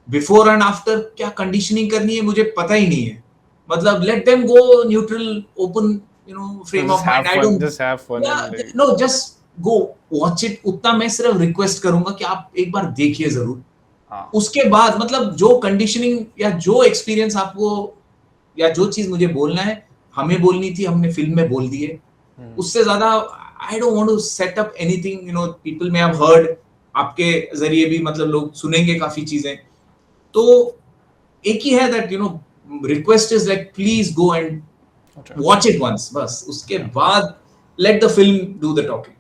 Before and after क्या conditioning करनी है मुझे पता ही नहीं है. मतलब let them go neutral, open, you know, frame of mind. I don't just have fun. Yeah, no, just go watch it. उतना मैं सिर्फ रिक्वेस्ट करूंगा कि आप एक बार देखिए जरूर. उसके बाद मतलब जो कंडीशनिंग या जो एक्सपीरियंस आपको या जो चीज मुझे बोलना है, हमें बोलनी थी, हमने फिल्म में बोल दी है. उससे ज्यादा I don't want to set up anything, you know, people may have heard, आपके जरिए भी मतलब लोग सुनेंगे काफी चीजें, तो एक ही है that, you know, request is like please go and watch it once, बस उसके बाद let the film do the talking.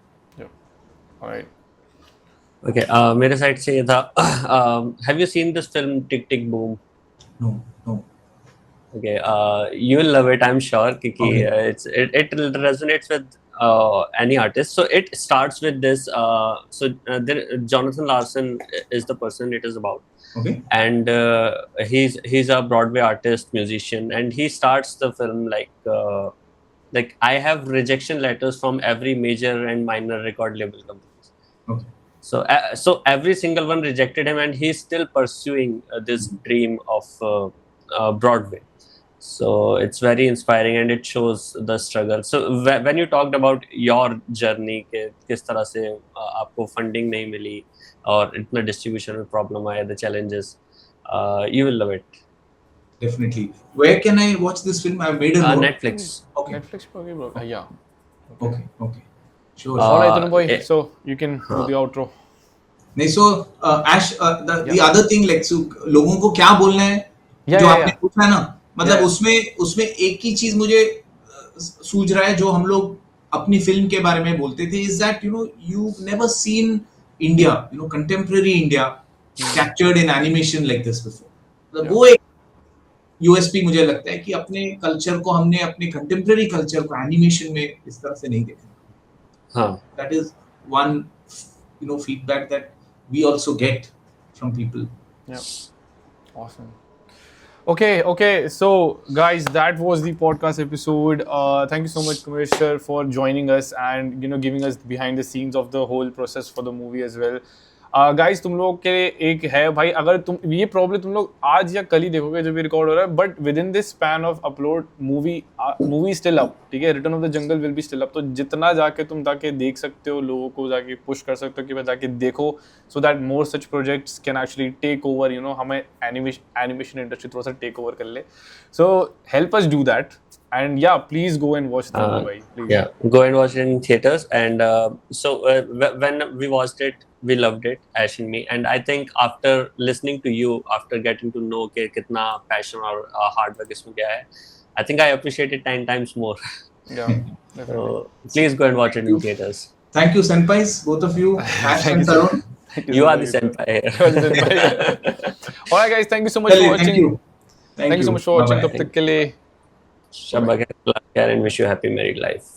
Alright. Okay, मेरे साइड से ये था. Have you seen this film Tick Tick Boom? No. Okay, you will love it, I'm sure, because Okay. it resonates with any artist. So it starts with this. Jonathan Larson is the person it is about. Okay. And he's a Broadway artist, musician, and he starts the film like I have rejection letters from every major and minor record label companies. Okay. So every single one rejected him, and he's still pursuing this dream of Broadway. So it's very inspiring, and it shows the struggle. So when you talked about your journey, के किस तरह से आपको funding नहीं मिली और इतना distribution में problem आया, the challenges, you will love it. Definitely. Where can I watch this film? I've made a note. Netflix. Okay. Netflix पे होगी bro. Yeah. Okay. Sure. Alright, Tanu boy. eh, So you can do the outro. नहीं, so Ash, the other thing, like, so लोगों को क्या बोलना है जो आपने पूछा है ना, मतलब उसमें एक ही चीज मुझे सूझ रहा है जो हम लोग अपनी फिल्म के बारे में बोलते थे, is that, you know, you've never seen India, you know, contemporary India captured in animation like this before. मतलब वो एक USP मुझे लगता है कि अपने कल्चर को हमने, अपने कंटेम्पररी कल्चर को एनिमेशन में इस तरह से नहीं देखा. हाँ. That is one, you know, feedback that we also get from people. Yeah. Awesome. Okay. So, guys, that was the podcast episode. Thank you so much, Kumesh sir, for joining us and, you know, giving us behind the scenes of the whole process for the movie as well. Guys, तुम लोग के एक है भाई, अगर तुम ये problem तुम लोग आज या कल ही देखोगे जब ये रिकॉर्ड हो रहा है, but with in this span of upload movie still up, ठीक है, return of the jungle will be still up. तो जितना जाके तुम जाके देख सकते हो, लोगों को जाके पुश कर सकते हो कि भाई जाके देखो, so that more such projects can actually take over, you know, हमें एनिमेशन इंडस्ट्री थोड़ा सा टेक ओवर कर ले. So help us do that. And yeah, please go and watch the movie. Please. Yeah, go and watch it in theaters. And when we watched it, we loved it, Ash and me. And I think after listening to you, after getting to know कि कितना passion और hard work इसमें क्या है, I think I appreciate it 10 times more. Yeah. So please go and watch it in theaters. Thank you, senpais, both of you. Ash and Tarun. You are the senpai here. Alright, guys, thank you so much for watching. Thank you so much for watching. तब तक के लिए Shabba khair and wish you a happy married life.